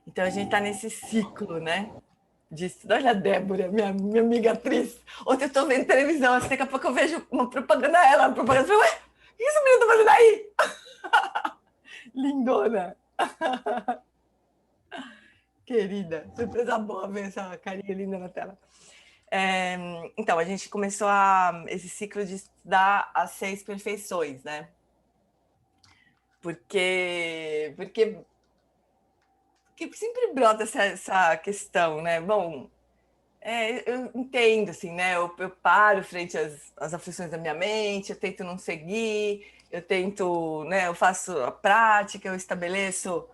Então a gente está nesse ciclo, né? Olha a Débora, minha amiga atriz. Ontem eu estou vendo televisão, assim, daqui a pouco eu vejo uma propaganda dela, uma propaganda. Ué, o que esse menino está fazendo aí? Lindona. Querida, surpresa boa ver essa carinha linda na tela. Então, a gente começou esse ciclo de estudar as 6 perfeições, né? Porque sempre brota essa questão, né? Bom, eu entendo, assim, né? Eu paro frente às aflições da minha mente, eu tento não seguir, eu tento, né? Eu faço a prática, eu estabeleço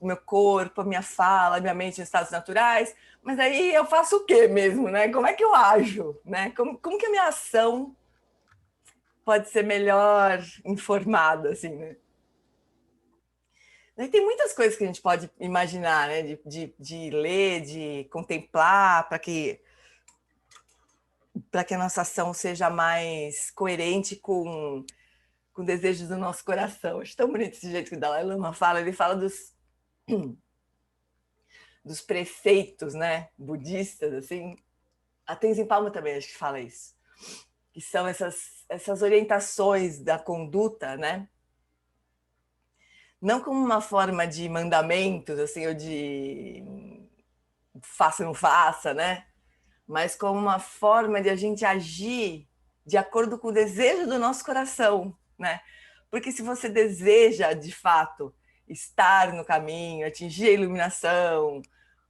meu corpo, minha fala, minha mente em estados naturais, mas aí eu faço o quê mesmo, né? Como é que eu ajo, né? Como que a minha ação pode ser melhor informada, assim, né? Daí tem muitas coisas que a gente pode imaginar, né? De ler, de contemplar, para que a nossa ação seja mais coerente com desejos do nosso coração. Acho tão bonito esse jeito que o Dalai Lama fala. Ele fala dos preceitos, né, budistas, assim. A Tenzin Palmo também acho que fala isso. Que são essas orientações da conduta, né? Não como uma forma de mandamentos, assim, ou de faça ou não faça, né? Mas como uma forma de a gente agir de acordo com o desejo do nosso coração, né? Porque se você deseja, de fato, estar no caminho, atingir a iluminação,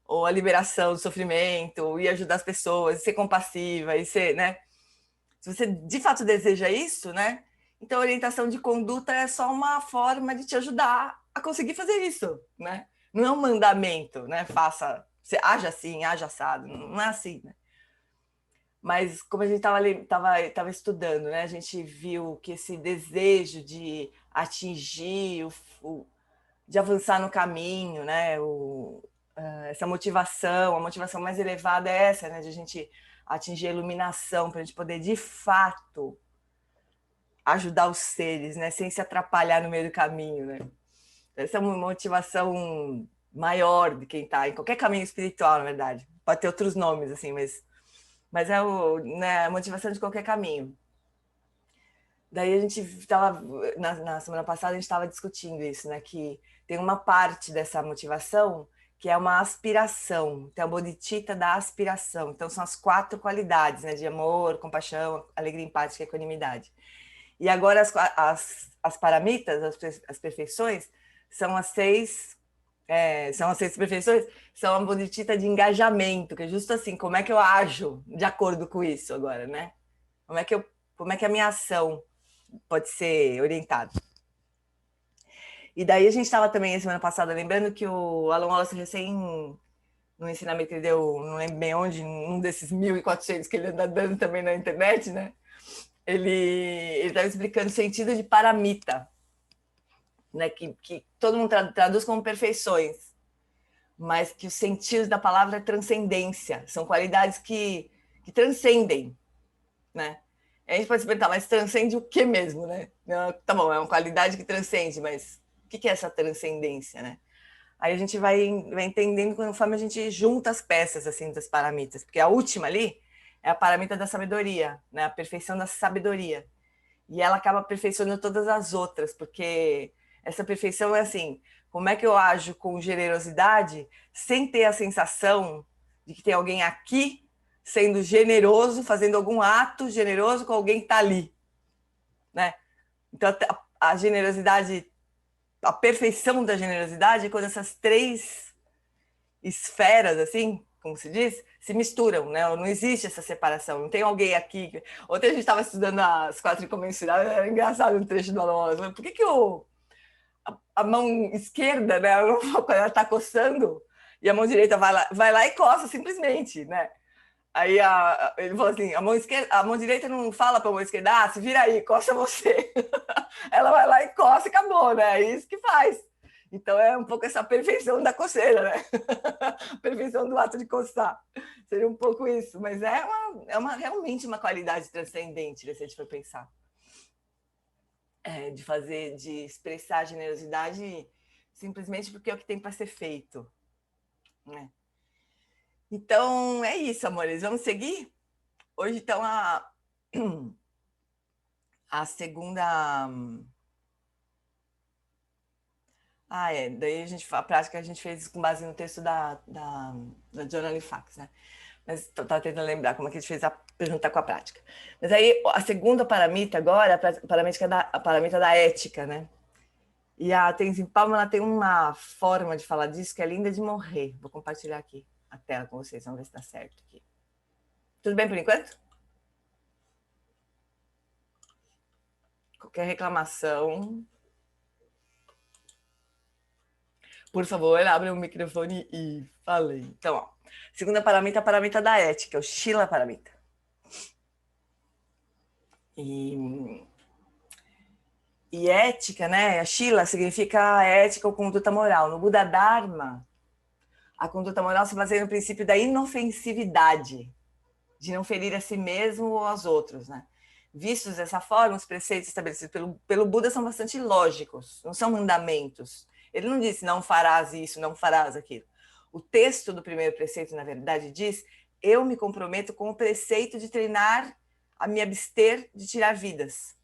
ou a liberação do sofrimento, e ajudar as pessoas, e ser compassiva, e ser, né? Se você de fato deseja isso, né? Então a orientação de conduta é só uma forma de te ajudar a conseguir fazer isso, né? Não é um mandamento, né? Faça, você haja assim, haja assado, não é assim, né? Mas como a gente estava estudando, né? A gente viu que esse desejo de atingir, de avançar no caminho, né? Essa motivação, a motivação mais elevada é essa, né? De a gente atingir a iluminação, para a gente poder, de fato, ajudar os seres, né? Sem se atrapalhar no meio do caminho, né? Essa é uma motivação maior de quem está em qualquer caminho espiritual, na verdade. Pode ter outros nomes, assim, mas é né, a motivação de qualquer caminho. Daí a gente estava, na semana passada, a gente estava discutindo isso, né? Que tem uma parte dessa motivação que é uma aspiração. Então, a bodhicitta da aspiração. Então, são as 4 qualidades, né? De amor, compaixão, alegria empática e equanimidade. E agora as paramitas, as perfeições, são as 6 são as 6 perfeições, são a bodhicitta de engajamento, que é justo assim, como é que eu ajo de acordo com isso agora, né? Como é que a minha ação pode ser orientada? E daí a gente estava também, semana passada, lembrando que o Alan Wallace no ensinamento que ele deu, não lembro bem onde, um desses 1.400 que ele anda dando também na internet, né? Ele estava explicando o sentido de paramita, né? Que todo mundo traduz como perfeições, mas que o sentido da palavra é transcendência, são qualidades que transcendem, né? A gente pode se perguntar, mas transcende o que mesmo, né? Não, tá bom, é uma qualidade que transcende, mas o que é essa transcendência, né? Aí a gente vai entendendo conforme a gente junta as peças assim das paramitas, porque a última ali é a paramita da sabedoria, né? A perfeição da sabedoria. E ela acaba aperfeiçoando todas as outras, porque essa perfeição é assim, como é que eu ajo com generosidade sem ter a sensação de que tem alguém aqui sendo generoso, fazendo algum ato generoso com alguém que está ali, né? Então, a generosidade, a perfeição da generosidade é quando essas 3 esferas, assim, como se diz, se misturam, né? Não existe essa separação, não tem alguém aqui. Ontem a gente estava estudando as 4 incomensuráveis, era engraçado um trecho do Alan Wallace. Por que a mão esquerda, né, quando ela está coçando, e a mão direita vai lá e coça simplesmente, né? Aí ele falou assim: a mão direita não fala para a mão esquerda, se vira aí, coça você. Ela vai lá e coça e acabou, né? É isso que faz. Então é um pouco essa perfeição da coceira, né? Perfeição do ato de coçar. Seria um pouco isso, mas realmente uma qualidade transcendente, se a gente for pensar. De expressar generosidade simplesmente porque é o que tem para ser feito, né? Então, é isso, amores. Vamos seguir? Hoje, então, a segunda... daí a prática a gente fez com base no texto da Journaling Fax, né? Mas estava tentando lembrar como é que a gente fez a pergunta com a prática. Mas aí, a segunda paramita agora, a paramita da ética, né? E a Tenzin Palmo, ela tem uma forma de falar disso que é linda de morrer. Vou compartilhar aqui a tela com vocês, vamos ver se dá certo aqui. Tudo bem por enquanto? Qualquer reclamação, por favor, abre o microfone e falei. Então, ó, segunda paramita, a paramita da ética, o Shila Paramita. E ética, né? A Shila significa ética ou conduta moral. No Buda Dharma, a conduta moral se baseia no princípio da inofensividade, de não ferir a si mesmo ou aos outros, né? Vistos dessa forma, os preceitos estabelecidos pelo Buda são bastante lógicos, não são mandamentos. Ele não disse, não farás isso, não farás aquilo. O texto do primeiro preceito, na verdade, diz, eu me comprometo com o preceito de treinar a me abster de tirar vidas.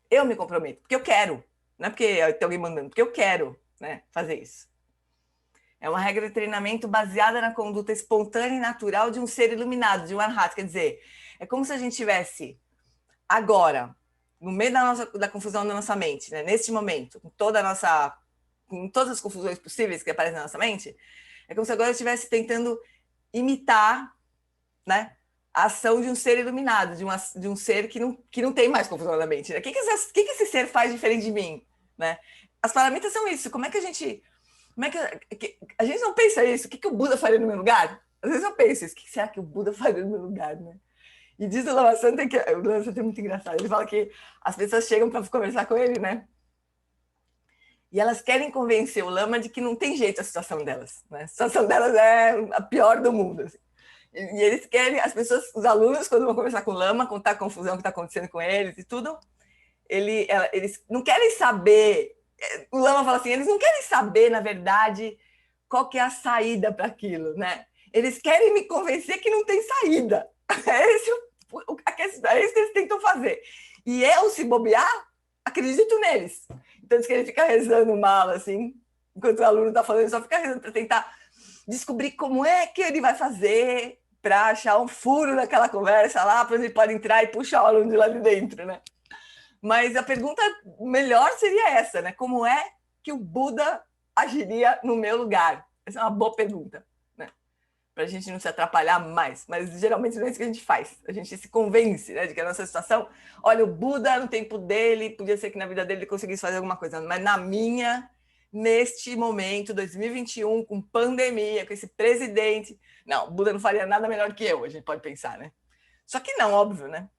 Eu me comprometo, porque eu quero. Não é porque tem alguém mandando, porque eu quero, né, fazer isso. É uma regra de treinamento baseada na conduta espontânea e natural de um ser iluminado, de um arhat. Quer dizer, é como se a gente tivesse agora, no meio da confusão da nossa mente, né? Neste momento, com todas as confusões possíveis que aparecem na nossa mente, é como se agora eu estivesse tentando imitar, né, a ação de um ser iluminado, de um ser que não tem mais confusão na mente. Né? O que esse ser faz diferente de mim? Né? As paramitas são isso. Como é que a gente não pensa isso? O que o Buda faria no meu lugar? Às vezes eu penso isso. O que será que o Buda faria no meu lugar? Né? E diz o Lama Santa que o Lama Santa é muito engraçado. Ele fala que as pessoas chegam para conversar com ele, né? E elas querem convencer o Lama de que não tem jeito a situação delas. Né? A situação delas é a pior do mundo. Assim. E eles querem, as pessoas, os alunos, quando vão conversar com o Lama, contar a confusão que está acontecendo com eles e tudo, eles não querem saber. O Lama fala assim, eles não querem saber, na verdade, qual que é a saída para aquilo, né? Eles querem me convencer que não tem saída. É isso que eles tentam fazer. E eu, se bobear, acredito neles. Então, diz que ele fica rezando mal, assim, enquanto o aluno está falando, ele só fica rezando para tentar descobrir como é que ele vai fazer para achar um furo naquela conversa lá, para onde ele pode entrar e puxar o aluno de lá de dentro, né? Mas a pergunta melhor seria essa, né? Como é que o Buda agiria no meu lugar? Essa é uma boa pergunta, né? Para a gente não se atrapalhar mais. Mas geralmente não é isso que a gente faz. A gente se convence, né, de que a nossa situação... Olha, o Buda, no tempo dele, podia ser que na vida dele ele conseguisse fazer alguma coisa. Mas na minha, neste momento, 2021, com pandemia, com esse presidente... Não, o Buda não faria nada melhor que eu, a gente pode pensar, né? Só que não, óbvio, né?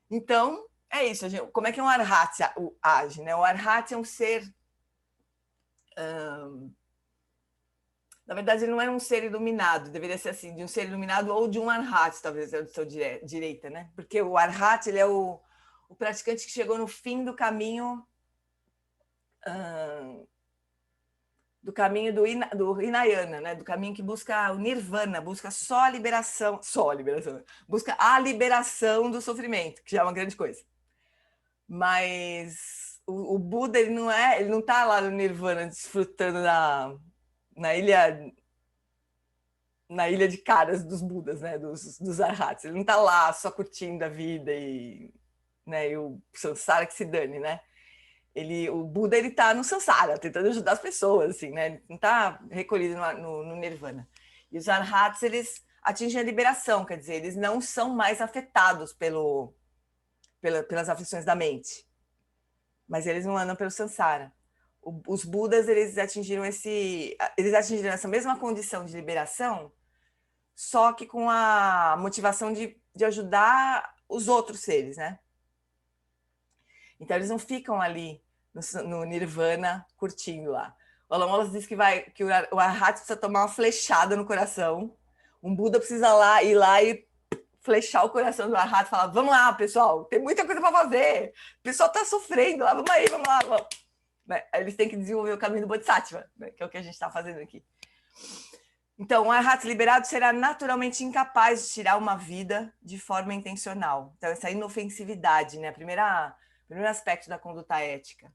Então... É isso, gente. Como é que um arhat age? Né? O arhat é um ser... na verdade, ele não é um ser iluminado. Deveria ser assim, de um ser iluminado ou de um arhat, talvez, é do seu direita, né? Porque o arhat, ele é o praticante que chegou no fim do caminho... do caminho do Hinayana, né? Do caminho que busca o nirvana, busca só a liberação, busca a liberação do sofrimento, que já é uma grande coisa. Mas o Buda, ele não está lá no nirvana desfrutando na ilha de caras dos Budas, né? dos arhats. Ele não está lá só curtindo a vida né? E o samsara que se dane, né? O Buda, ele está no samsara, tentando ajudar as pessoas, assim, né? Ele não está recolhido no nirvana. E os arhats, eles atingem a liberação, quer dizer, eles não são mais afetados pelas aflições da mente. Mas eles não andam pelo samsara. Os Budas, eles atingiram essa mesma condição de liberação, só que com a motivação de ajudar os outros seres, né? Então, eles não ficam ali no nirvana curtindo lá. O Alamolas diz que o arhat precisa tomar uma flechada no coração. Um Buda precisa ir lá e flechar o coração do arhat e falar, vamos lá, pessoal, tem muita coisa para fazer. O pessoal está sofrendo lá, vamos aí, vamos lá. Vamos. né? Eles têm que desenvolver o caminho do Bodhisattva, né? Que é o que a gente está fazendo aqui. Então, o arhat liberado será naturalmente incapaz de tirar uma vida de forma intencional. Então, essa inofensividade, né? Primeiro aspecto da conduta ética.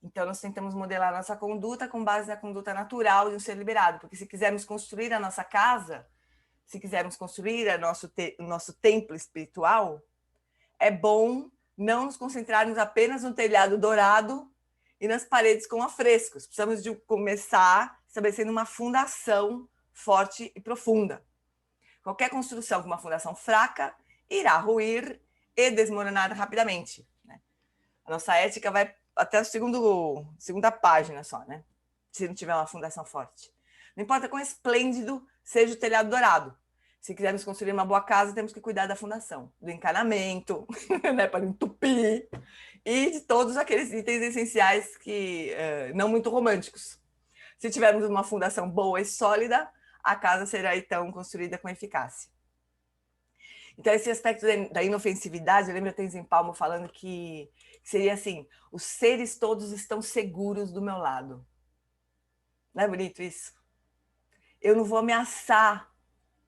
Então, nós tentamos modelar a nossa conduta com base na conduta natural de um ser liberado, porque se quisermos construir a nossa casa, se quisermos construir o nosso templo espiritual, é bom não nos concentrarmos apenas no telhado dourado e nas paredes com afrescos. Precisamos de começar estabelecendo uma fundação forte e profunda. Qualquer construção com uma fundação fraca irá ruir e desmoronar rapidamente, né? A nossa ética vai até a segunda página só, né? Se não tiver uma fundação forte. Não importa quão esplêndido seja o telhado dourado. Se quisermos construir uma boa casa, temos que cuidar da fundação, do encanamento, né, para entupir, e de todos aqueles itens essenciais que não muito românticos. Se tivermos uma fundação boa e sólida, a casa será então construída com eficácia. Então, esse aspecto da inofensividade, eu lembro a Tenzin Palmo falando que seria assim: os seres todos estão seguros do meu lado. Não é bonito isso? Eu não vou ameaçar,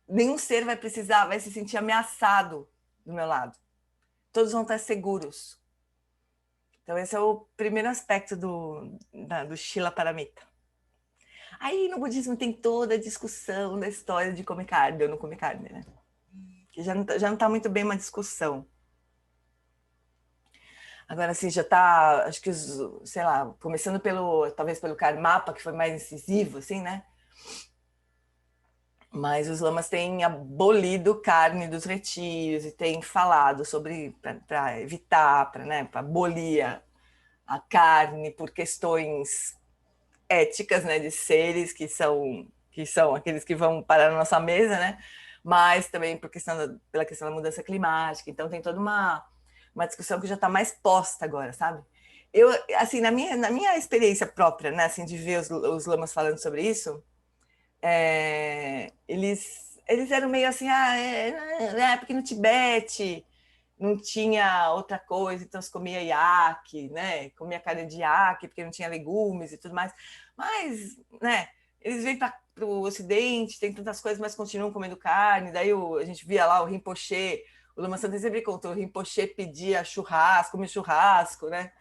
nenhum ser vai se sentir ameaçado do meu lado. Todos vão estar seguros. Então, esse é o primeiro aspecto do Shila Paramita. Aí, no budismo, tem toda a discussão da história de comer carne ou não comer carne, né? Que já não está muito bem uma discussão. Agora, assim, já está, acho que, sei lá, começando talvez pelo Karmapa, que foi mais incisivo, assim, né? Mas os lamas têm abolido carne dos retiros e têm falado sobre, para evitar, para abolir a carne por questões éticas, né, de seres que são aqueles que vão parar na nossa mesa, né? Mas também pela questão da mudança climática. Então tem toda uma discussão que já está mais posta agora, sabe? Eu, assim, na minha experiência própria, né, assim, de ver os lamas falando sobre isso, eles eram meio assim, porque no Tibete não tinha outra coisa, então se comia iaque, né? Comia carne de iaque, porque não tinha legumes e tudo mais. Mas, né, eles vêm para o Ocidente, tem tantas coisas, mas continuam comendo carne. Daí a gente via lá o Rinpoche, o Lama Santa sempre contou, o Rinpoche pedia churrasco, comia churrasco, né?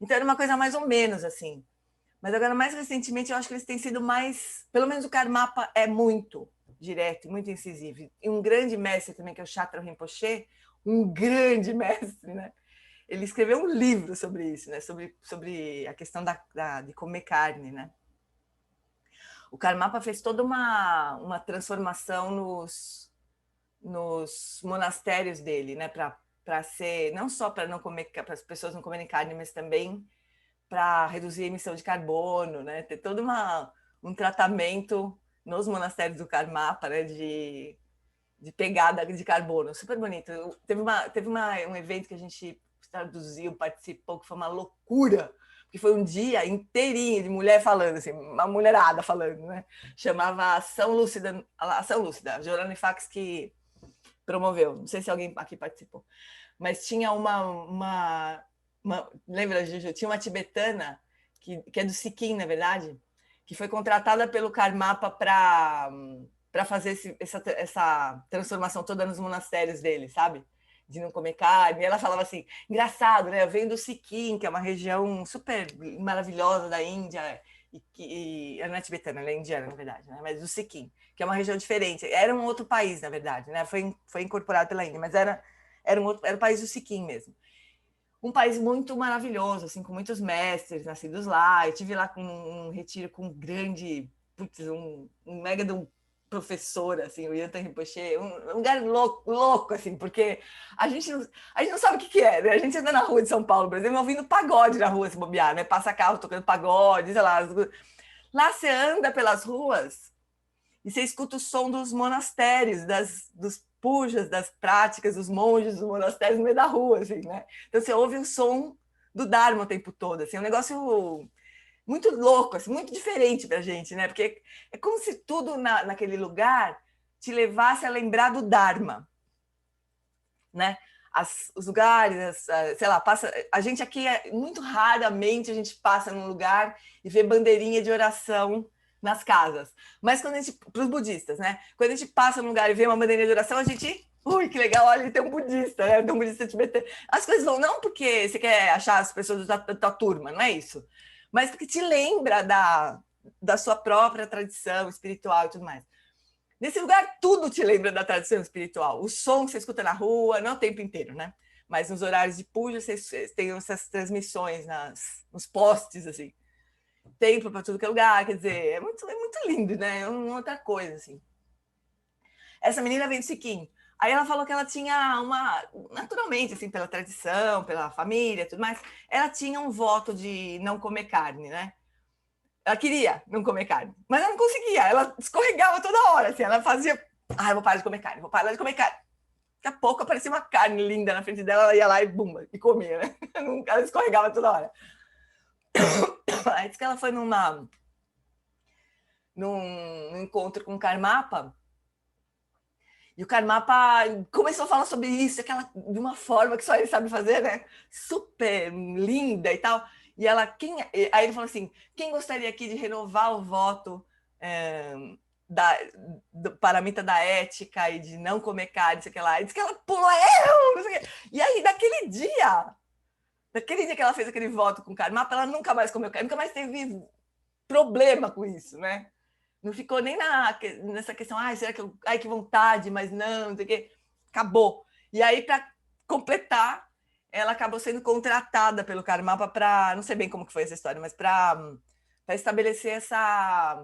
Então era uma coisa mais ou menos assim. Mas agora, mais recentemente, eu acho que eles têm sido mais... Pelo menos o Karmapa é muito direto, muito incisivo. E um grande mestre também, que é o Chatra Rinpoche, um grande mestre, né? Ele escreveu um livro sobre isso, né? Sobre a questão de comer carne, né? O Karmapa fez toda uma transformação nos monastérios dele, né? Para ser, não só para não comer, para as pessoas não comerem carne, mas também para reduzir a emissão de carbono, né? Ter todo um tratamento nos monastérios do Karmapa, né? De pegada de carbono, super bonito. Teve um evento que a gente traduziu, participou, que foi uma loucura, porque foi um dia inteirinho de mulher falando, assim, uma mulherada falando, né? Chamava Ação Lúcida, a Jorane Fax que promoveu, não sei se alguém aqui participou, mas tinha lembra, Juju? Tinha uma tibetana, que é do Sikkim, na verdade, que foi contratada pelo Karmapa para fazer essa transformação toda nos monastérios dele, sabe? De não comer carne. E ela falava assim, engraçado, né? Eu venho do Sikkim, que é uma região super maravilhosa da Índia, ela não é tibetana, ela é indiana, na verdade, né? Mas do Sikkim, que é uma região diferente. Era um outro país, na verdade, né? Foi incorporado pela Índia, mas era o país do Sikkim mesmo. Um país muito maravilhoso, assim, com muitos mestres nascidos lá. Eu tive lá com um retiro com um grande, um mega de um professor, assim, o Yantan Rinpoche, um lugar louco, assim, porque a gente não sabe o que é, né? A gente anda na rua de São Paulo, por exemplo, ouvindo pagode na rua, se bobear, né? Passa carro tocando pagode, sei lá. Lá você anda pelas ruas e você escuta o som dos monastérios, dos pujas, das práticas, dos monges dos monastérios no meio da rua, assim, né? Então você ouve o som do Dharma o tempo todo, assim, é um negócio muito louco, assim, muito diferente para a gente, né? Porque é como se tudo naquele lugar te levasse a lembrar do Dharma, né? os lugares, sei lá, passa. A gente aqui, muito raramente, a gente passa num lugar e vê bandeirinha de oração nas casas. Mas quando a gente, para os budistas, né? Quando a gente passa num lugar e vê uma bandeirinha de oração, a gente, ui, que legal, olha, tem um budista, né? Tem um budista tibetano. As coisas vão, não porque você quer achar as pessoas da tua turma, não é isso. Mas porque te lembra da sua própria tradição espiritual e tudo mais. Nesse lugar, tudo te lembra da tradição espiritual. O som que você escuta na rua, não o tempo inteiro, né? Mas nos horários de puja, vocês têm essas transmissões nos postes, assim. Templo para tudo que é lugar, quer dizer, é muito lindo, né? É uma outra coisa, assim. Essa menina vem do Sikkim. Aí ela falou que ela tinha naturalmente, assim, pela tradição, pela família, tudo mais, ela tinha um voto de não comer carne, né? Ela queria não comer carne, mas ela não conseguia. Ela escorregava toda hora, assim. Ela fazia, eu vou parar de comer carne, vou parar de comer carne. Daqui a pouco aparecia uma carne linda na frente dela, ela ia lá e bumba, e comia, né? Ela escorregava toda hora. Aí disse que ela foi num encontro com o Karmapa, e o Karmapa começou a falar sobre isso, de uma forma que só ele sabe fazer, né? Super linda e tal. E ela, aí ele falou assim: quem gostaria aqui de renovar o voto do paramita da ética e de não comer carne, sei lá. E disse que ela pulou, não sei o quê. E aí, daquele dia que ela fez aquele voto com o Karmapa, ela nunca mais comeu carne, nunca mais teve problema com isso, né? Não ficou nem nessa questão, será que que vontade, mas não sei o quê. Acabou. E aí, para completar, ela acabou sendo contratada pelo Karmapa para, não sei bem como que foi essa história, mas para estabelecer essas,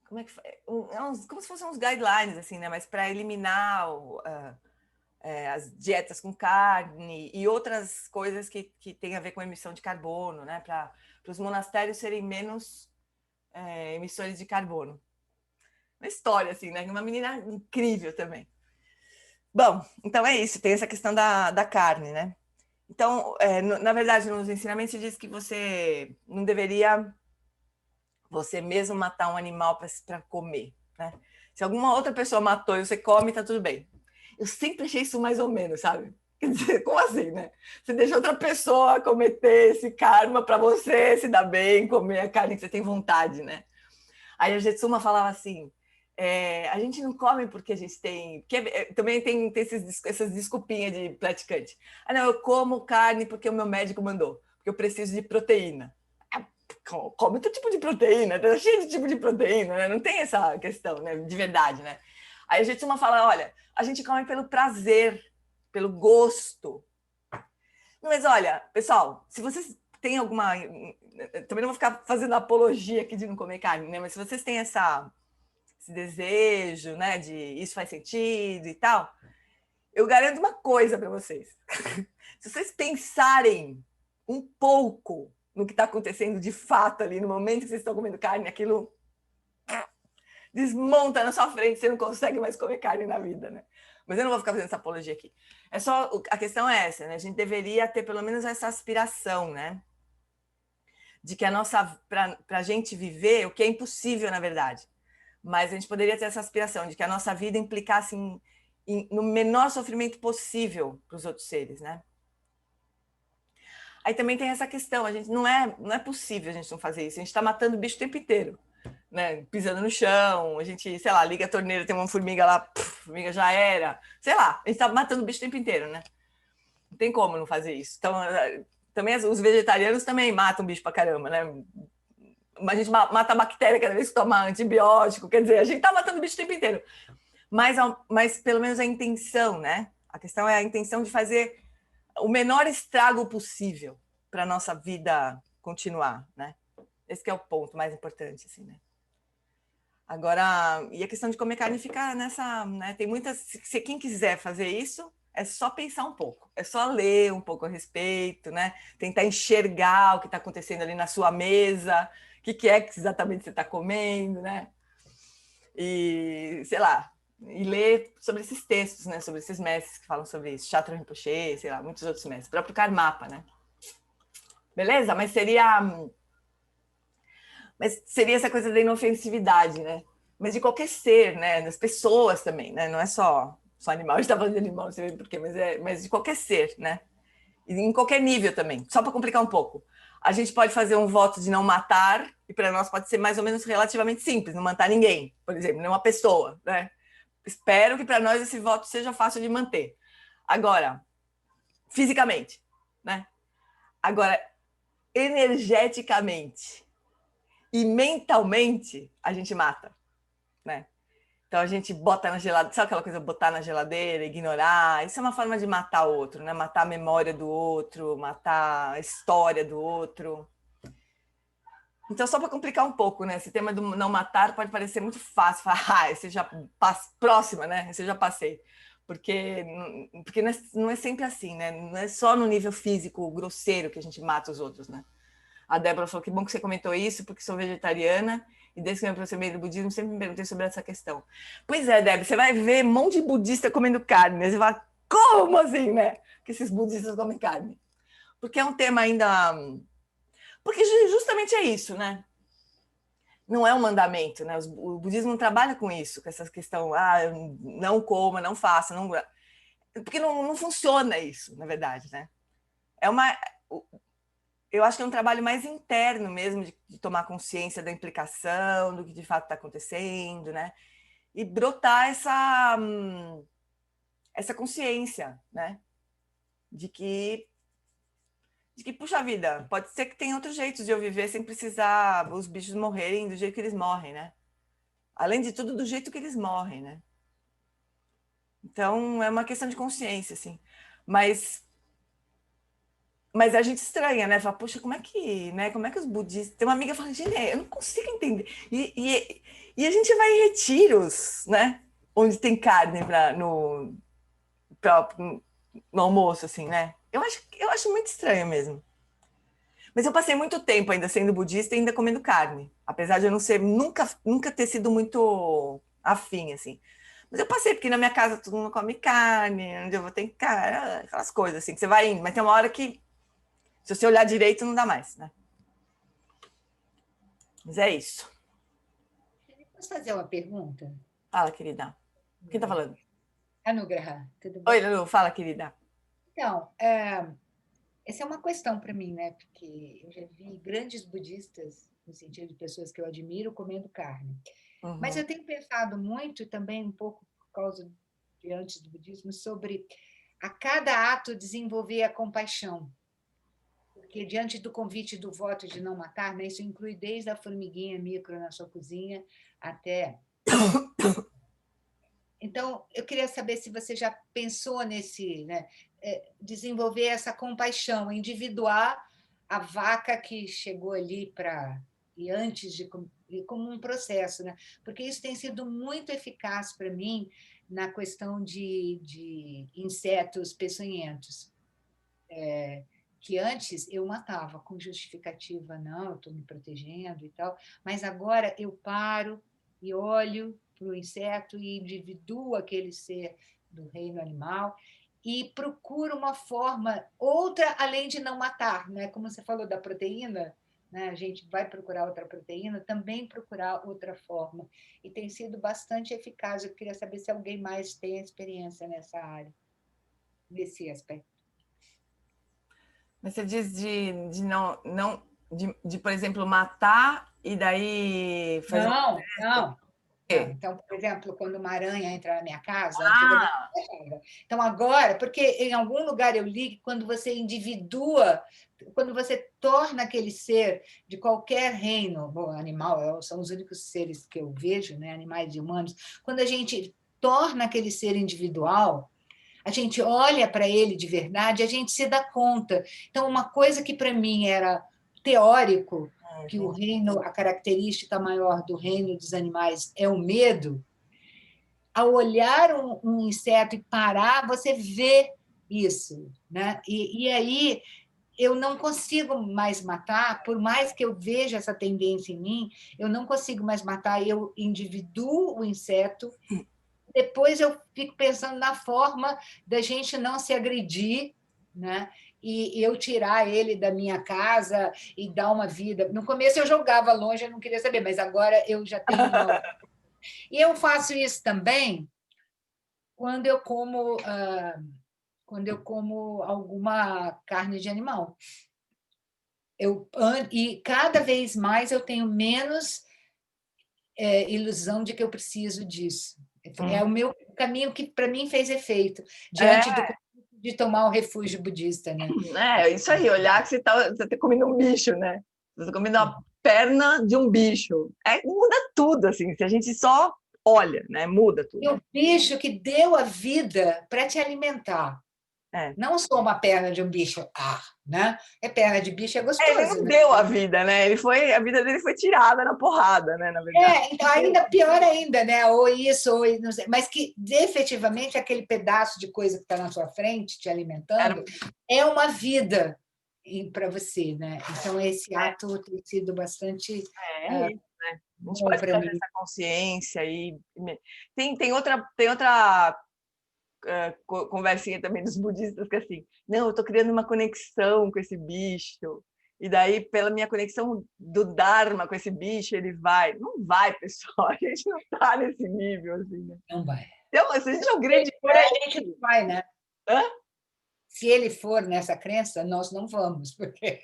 como é que foi? Como se fossem uns guidelines, assim, né? Mas para eliminar as dietas com carne e outras coisas que têm a ver com emissão de carbono, né? Para os monastérios serem menos emissores de carbono. Uma história, assim, né? Uma menina incrível também. Bom, então é isso, tem essa questão da carne, né? Então, na verdade, nos ensinamentos se diz que você não deveria você mesmo matar um animal para comer, né? Se alguma outra pessoa matou e você come, tá tudo bem. Eu sempre achei isso mais ou menos, sabe? Quer dizer, como assim, né? Você deixa outra pessoa cometer esse karma para você se dar bem, comer a carne que você tem vontade, né? Aí a Jetsuma falava assim, a gente não come porque a gente tem... também tem essas desculpinhas de praticante. Não, eu como carne porque o meu médico mandou, porque eu preciso de proteína. Come outro tipo de proteína, tá cheio de tipo de proteína, né? Não tem essa questão, né? De verdade, né? Aí a Jetsuma fala, olha, a gente come pelo prazer, pelo gosto. Mas olha, pessoal, se vocês têm alguma... Também não vou ficar fazendo apologia aqui de não comer carne, né? Mas se vocês têm esse desejo, né? De isso faz sentido e tal, eu garanto uma coisa para vocês. Se vocês pensarem um pouco no que está acontecendo de fato ali, no momento que vocês estão comendo carne, aquilo desmonta na sua frente, você não consegue mais comer carne na vida, né? Mas eu não vou ficar fazendo essa apologia aqui. É só, a questão é essa, né? A gente deveria ter pelo menos essa aspiração, né? De que para a gente viver, o que é impossível, na verdade, mas a gente poderia ter essa aspiração de que a nossa vida implicasse no menor sofrimento possível para os outros seres, né? Aí também tem essa questão, a gente não é possível a gente não fazer isso, a gente está matando o bicho o tempo inteiro, né? Pisando no chão, a gente, sei lá, liga a torneira, tem uma formiga lá, formiga já era, sei lá, a gente está matando o bicho o tempo inteiro, né? Não tem como não fazer isso. Então, também os vegetarianos também matam bicho pra caramba, né? A gente mata a bactéria cada vez que toma antibiótico, quer dizer, a gente está matando o bicho o tempo inteiro. Mas pelo menos a intenção, né? A questão é a intenção de fazer o menor estrago possível para a nossa vida continuar, né? Esse que é o ponto mais importante, assim, né? Agora, e a questão de comer carne fica nessa, né? Tem muitas, se quem quiser fazer isso, é só pensar um pouco, é só ler um pouco a respeito, né? Tentar enxergar o que está acontecendo ali na sua mesa, o que é que exatamente você está comendo, né? E, sei lá, e ler sobre esses textos, né? Sobre esses mestres que falam sobre isso, Chatran Rinpoche, sei lá, muitos outros mestres, o próprio Karmapa, né? Beleza? Mas seria essa coisa da inofensividade, né? mas de qualquer ser, né? Das pessoas também, né? Não é só animal, a gente está falando de animal, não sei por quê, mas de qualquer ser, né? E em qualquer nível também. Só para complicar um pouco. A gente pode fazer um voto de não matar, e para nós pode ser mais ou menos relativamente simples, não matar ninguém, por exemplo, nenhuma pessoa, né? Espero que para nós esse voto seja fácil de manter. Agora, fisicamente, né? Agora, energeticamente e mentalmente, a gente mata, né? Então a gente bota na geladeira, sabe aquela coisa, botar na geladeira, ignorar? Isso é uma forma de matar o outro, né? Matar a memória do outro, matar a história do outro. Então, só para complicar um pouco, né? Esse tema do não matar pode parecer muito fácil. Falar, esse já próxima, né? Esse eu já passei. Porque não é sempre assim, né? Não é só no nível físico, grosseiro, que a gente mata os outros, né? A Débora falou que bom que você comentou isso, porque sou vegetariana e desde que eu me aproximei do budismo sempre me perguntei sobre essa questão. Pois é, Débora, você vai ver um monte de budista comendo carne, né? Você vai, como assim, né? Que esses budistas comem carne. Porque é um tema ainda... Porque justamente é isso, né? Não é um mandamento, né? O budismo não trabalha com isso, com essa questão, não coma, não faça, não... Porque não funciona isso, na verdade, né? É uma... Eu acho que é um trabalho mais interno mesmo, de tomar consciência da implicação, do que de fato está acontecendo, né? E brotar essa consciência, né? De que, puxa vida, pode ser que tem outros jeitos de eu viver sem precisar os bichos morrerem do jeito que eles morrem, né? Além de tudo, do jeito que eles morrem, né? Então, é uma questão de consciência, assim. Mas a gente estranha, né? Fala, poxa, como é que, né? Como é que os budistas... Tem uma amiga que fala, gente, eu não consigo entender. E a gente vai em retiros, né? Onde tem carne pra, no almoço, assim, né? Eu acho muito estranho mesmo. Mas eu passei muito tempo ainda sendo budista e ainda comendo carne. Apesar de eu não ser, nunca ter sido muito afim, assim. Mas eu passei, porque na minha casa todo mundo come carne, onde eu vou ter carne, aquelas coisas assim, que você vai indo. Mas tem uma hora que, se você olhar direito, não dá mais, né? Mas é isso. Posso fazer uma pergunta? Fala, querida. Quem tá falando? Anugraha, tudo Oi, bem? Lulu, fala, querida. Então, essa é uma questão para mim, né? Porque eu já vi grandes budistas, no sentido de pessoas que eu admiro, comendo carne. Mas Uhum. eu tenho pensado muito também, um pouco por causa de antes do budismo, sobre a cada ato desenvolver a compaixão. Porque diante do convite do voto de não matar, né, isso inclui desde a formiguinha micro na sua cozinha até. Então, eu queria saber se você já pensou nesse, né, desenvolver essa compaixão, individuar a vaca que chegou ali para e antes de e como um processo, né? Porque isso tem sido muito eficaz para mim na questão de insetos peçonhentos, que antes eu matava com justificativa, não, eu estou me protegendo e tal, mas agora eu paro e olho para o inseto e individuo aquele ser do reino animal e procuro uma forma outra além de não matar, né? Como você falou da proteína, né? A gente vai procurar outra proteína, também procurar outra forma e tem sido bastante eficaz. Eu queria saber se alguém mais tem experiência nessa área, nesse aspecto. Mas você diz de não por exemplo, matar e daí fazer um Não, não. Não, quê? então, por exemplo, quando uma aranha entra na minha casa, antigamente não deixava. Então, agora, porque em algum lugar eu li que quando você individua, quando você torna aquele ser de qualquer reino, bom, animal, são os únicos seres que eu vejo, né, animais e humanos, quando a gente torna aquele ser individual, a gente olha para ele de verdade, a gente se dá conta. Então, uma coisa que para mim era teórico, que o reino, a característica maior do reino dos animais é o medo, ao olhar um inseto e parar, você vê isso, né? E aí eu não consigo mais matar, por mais que eu veja essa tendência em mim, eu não consigo mais matar, eu individuo o inseto, depois eu fico pensando na forma da gente não se agredir, né? E eu tirar ele da minha casa e dar uma vida. No começo eu jogava longe, eu não queria saber, mas agora eu já tenho uma E eu faço isso também quando eu como alguma carne de animal. E cada vez mais eu tenho menos ilusão de que eu preciso disso. É o meu caminho que, para mim, fez efeito, diante do de tomar o refúgio budista, né? É isso aí, olhar que você tá comendo um bicho, né? Você tá comendo a perna de um bicho. Muda tudo, assim, se a gente só olha, né? Muda tudo. E o bicho que deu a vida para te alimentar. Não só uma perna de um bicho, né? Perna de bicho é gostoso. Ele não né? deu a vida, né? A vida dele foi tirada na porrada, né? Na verdade. Então, ainda pior ainda, né? Ou isso, ou não sei. Mas que efetivamente aquele pedaço de coisa que está na sua frente, te alimentando, é uma vida para você, né? Então, esse ato tem sido bastante. Isso, né? A gente pode trazer essa consciência aí. Tem outra conversinha também dos budistas que assim, não, eu estou criando uma conexão com esse bicho, e daí pela minha conexão do Dharma com esse bicho, ele vai. Não vai, pessoal, a gente não está nesse nível assim, né? Não vai. Então, se a gente é um grande a gente não vai, né? Hã? Se ele for nessa crença, nós não vamos, porque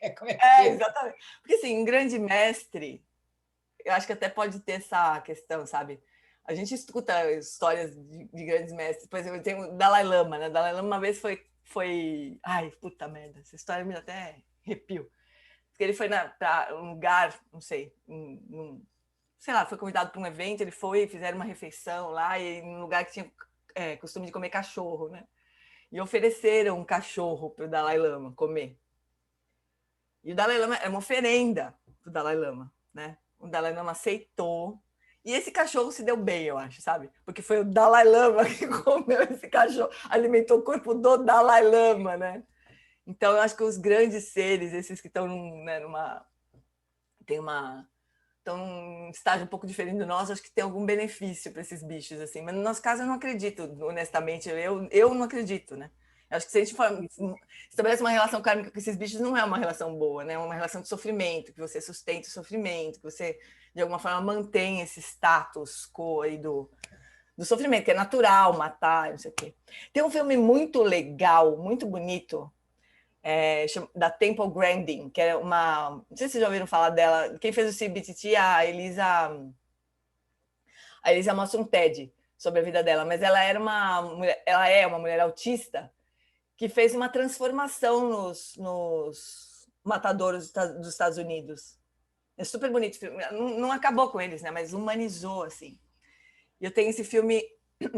exatamente. Porque assim, um grande mestre, eu acho que até pode ter essa questão, sabe? A gente escuta histórias de grandes mestres. Por exemplo, tem o Dalai Lama, né? O Dalai Lama uma vez foi... Ai, puta merda, essa história me dá até arrepio. Porque ele foi para um lugar, não sei, sei lá, foi convidado para um evento, ele foi, fizeram uma refeição lá, e num lugar que tinha costume de comer cachorro, né? E ofereceram um cachorro para o Dalai Lama comer. E o Dalai Lama era uma oferenda para o Dalai Lama, né? O Dalai Lama aceitou. E esse cachorro se deu bem, eu acho, sabe? Porque foi o Dalai Lama que comeu esse cachorro, alimentou o corpo do Dalai Lama, né? Então, eu acho que os grandes seres, esses que estão estão num estágio um pouco diferente do nosso, acho que tem algum benefício para esses bichos, assim. Mas no nosso caso, eu não acredito, honestamente. Eu não acredito, né? Eu acho que se a gente estabelece uma relação kármica com esses bichos, não é uma relação boa, né? É uma relação de sofrimento, que você sustenta o sofrimento, que você, de alguma forma, mantém esse status quo aí do sofrimento, que é natural matar, não sei o quê. Tem um filme muito legal, muito bonito, da Temple Grandin, que é uma... Não sei se vocês já ouviram falar dela. Quem fez o CBTT, a Elisa mostra um TED sobre a vida dela, mas ela é uma mulher autista que fez uma transformação nos matadouros dos Estados Unidos. É super bonito. Não acabou com eles, né? Mas humanizou, assim. E eu tenho esse filme,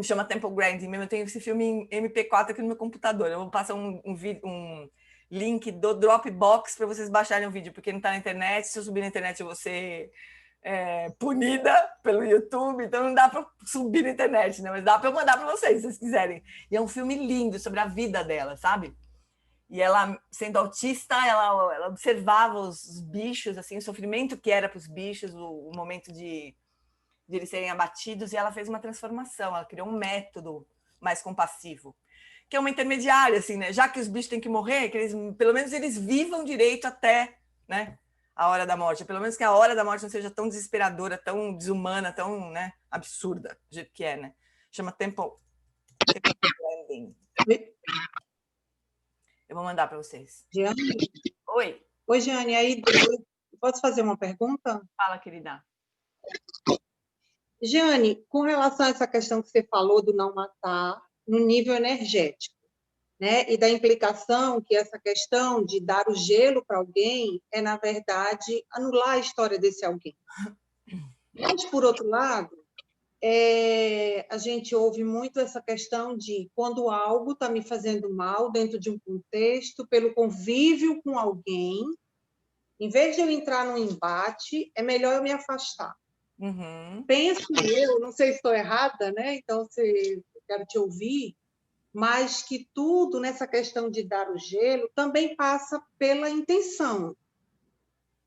chama Temple Grandin mesmo, eu tenho esse filme em MP4 aqui no meu computador. Eu vou passar um link do Dropbox para vocês baixarem o vídeo, porque não está na internet. Se eu subir na internet, eu vou ser punida pelo YouTube, então não dá para subir na internet, né? Mas dá para eu mandar para vocês, se vocês quiserem. E é um filme lindo sobre a vida dela, sabe? E ela, sendo autista, ela observava os bichos, assim, o sofrimento que era para os bichos, o momento de eles serem abatidos, e ela fez uma transformação, ela criou um método mais compassivo, que é uma intermediária, assim, né? Já que os bichos têm que morrer, que pelo menos eles vivam direito até, né, a hora da morte. Pelo menos que a hora da morte não seja tão desesperadora, tão desumana, tão, né, absurda, do jeito que é, né? Chama Temple Grandin. Eu vou mandar para vocês. Jeane? Oi. Oi, Jeane. Aí, posso fazer uma pergunta? Fala, querida. Jeane, com relação a essa questão que você falou do não matar no nível energético, né? E da implicação que essa questão de dar o gelo para alguém é, na verdade, anular a história desse alguém. Mas, por outro lado, a gente ouve muito essa questão de quando algo está me fazendo mal dentro de um contexto, pelo convívio com alguém, em vez de eu entrar num embate, é melhor eu me afastar. Uhum. Penso eu, não sei se estou errada, né? Então, quero te ouvir, mas que tudo nessa questão de dar o gelo também passa pela intenção.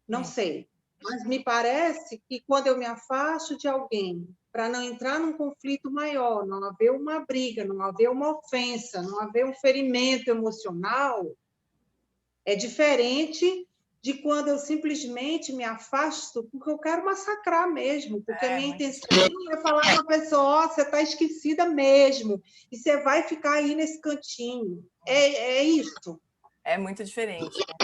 Não sei, mas me parece que quando eu me afasto de alguém para não entrar num conflito maior, não haver uma briga, não haver uma ofensa, não haver um ferimento emocional, é diferente de quando eu simplesmente me afasto porque eu quero massacrar mesmo, porque a minha intenção é falar para a pessoa, ó, você está esquecida mesmo, e você vai ficar aí nesse cantinho. É isso. É muito diferente, né?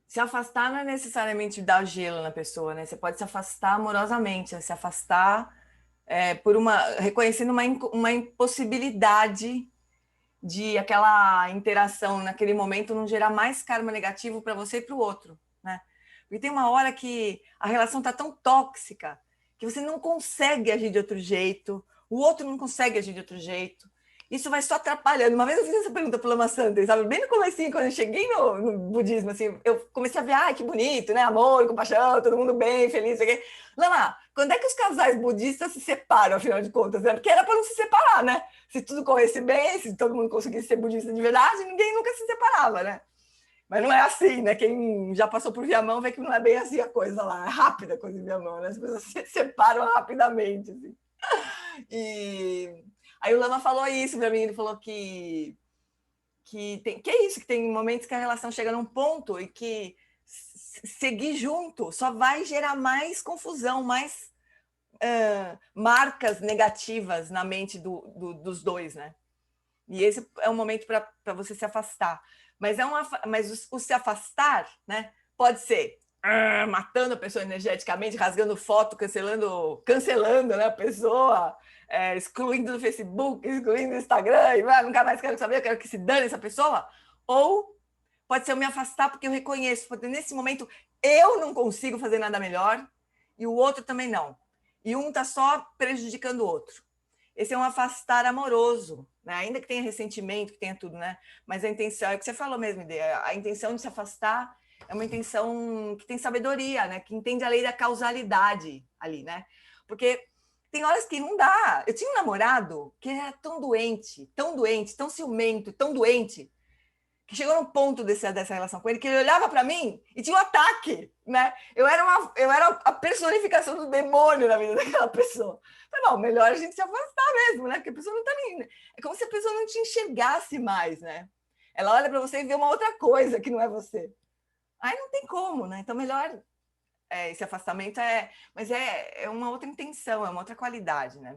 Se afastar não é necessariamente dar gelo na pessoa, né? Você pode se afastar amorosamente, se afastar reconhecendo uma impossibilidade de aquela interação naquele momento não gerar mais karma negativo para você e para o outro, né? Porque tem uma hora que a relação está tão tóxica que você não consegue agir de outro jeito, o outro não consegue agir de outro jeito. Isso vai só atrapalhando. Uma vez eu fiz essa pergunta para o Lama Santen, sabe? Bem no comecinho, quando eu cheguei no budismo, assim, eu comecei a ver, que bonito, né? Amor, compaixão, todo mundo bem, feliz, aqui. Lama, quando é que os casais budistas se separam, afinal de contas? Né? Porque era para não se separar, né? Se tudo corresse bem, se todo mundo conseguisse ser budista de verdade, ninguém nunca se separava, né? Mas não é assim, né? Quem já passou por Viamão vê que não é bem assim a coisa lá. É rápida a coisa em Viamão, né? As pessoas se separam rapidamente, assim. E aí o Lama falou isso para mim, ele falou que é isso, que tem momentos que a relação chega num ponto e que seguir junto só vai gerar mais confusão, mais marcas negativas na mente dos dois, né? E esse é um momento para você se afastar. Mas o se afastar, né, pode ser matando a pessoa energeticamente, rasgando foto, cancelando, né, a pessoa, excluindo do Facebook, excluindo do Instagram, e nunca mais quero saber, eu quero que se dane essa pessoa. Ou pode ser eu me afastar porque eu reconheço, porque nesse momento eu não consigo fazer nada melhor e o outro também não. E um está só prejudicando o outro. Esse é um afastar amoroso, né? Ainda que tenha ressentimento, que tenha tudo, né? Mas a intenção, é o que você falou mesmo, ideia. A intenção de se afastar é uma intenção que tem sabedoria, né? Que entende a lei da causalidade ali, né? Porque tem horas que não dá. Eu tinha um namorado que era tão doente, tão ciumento, tão doente, que chegou num ponto dessa relação com ele que ele olhava para mim e tinha um ataque, né? Eu era a personificação do demônio na vida daquela pessoa. Falei, bom, melhor a gente se afastar mesmo, né? Porque a pessoa não tá nem... É como se a pessoa não te enxergasse mais, né? Ela olha para você e vê uma outra coisa que não é você. Aí não tem como, né? Então, melhor esse afastamento mas é uma outra intenção, é uma outra qualidade, né?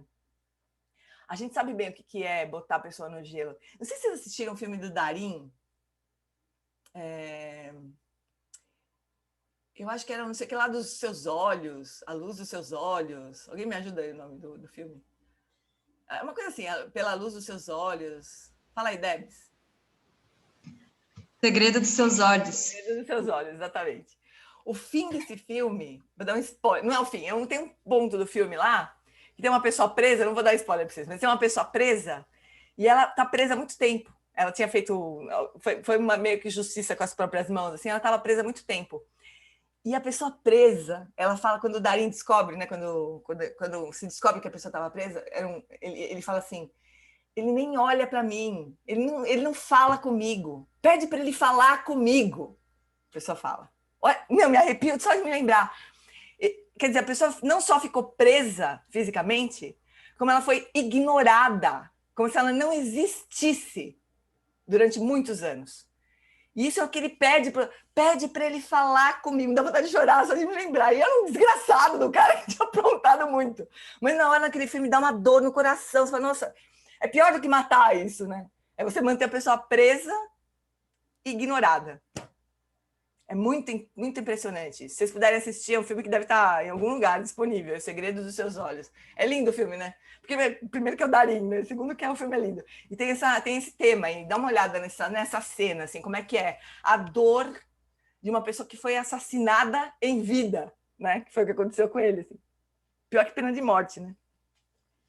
A gente sabe bem o que é botar a pessoa no gelo. Não sei se vocês assistiram o filme do Darim. Eu acho que era não sei o que lá dos seus olhos, a luz dos seus olhos. Alguém me ajuda aí o nome do filme? É uma coisa assim, pela luz dos seus olhos. Fala aí, Debs. Segredo dos seus olhos. Segredo dos seus olhos, exatamente. O fim desse filme, vou dar um spoiler, não é o fim, tem um ponto do filme lá, que tem uma pessoa presa, não vou dar spoiler para vocês, mas tem uma pessoa presa, e ela está presa há muito tempo. Ela tinha feito, foi uma meio que justiça com as próprias mãos, assim, ela estava presa há muito tempo. E a pessoa presa, ela fala, quando o Darim descobre, né, quando se descobre que a pessoa estava presa, ele fala assim, ele nem olha para mim, ele não fala comigo, pede para ele falar comigo, a pessoa fala. Olha, me arrepio só de me lembrar. Quer dizer, a pessoa não só ficou presa fisicamente, como ela foi ignorada, como se ela não existisse durante muitos anos. E isso é o que ele pede para ele falar comigo. Me dá vontade de chorar só de me lembrar. E era um desgraçado do cara que tinha aprontado muito. Mas na hora naquele filme dá uma dor no coração. Você fala, nossa, é pior do que matar isso, né? É você manter a pessoa presa e ignorada. É muito, muito impressionante. Se vocês puderem assistir, é um filme que deve estar em algum lugar disponível, O Segredo dos Seus Olhos. É lindo o filme, né? Porque, primeiro, que é o Darim, né? Segundo, que o filme é lindo. E tem esse tema aí. Dá uma olhada nessa cena, assim, como é que é a dor de uma pessoa que foi assassinada em vida, né? Que foi o que aconteceu com ele, assim. Pior que pena de morte, né?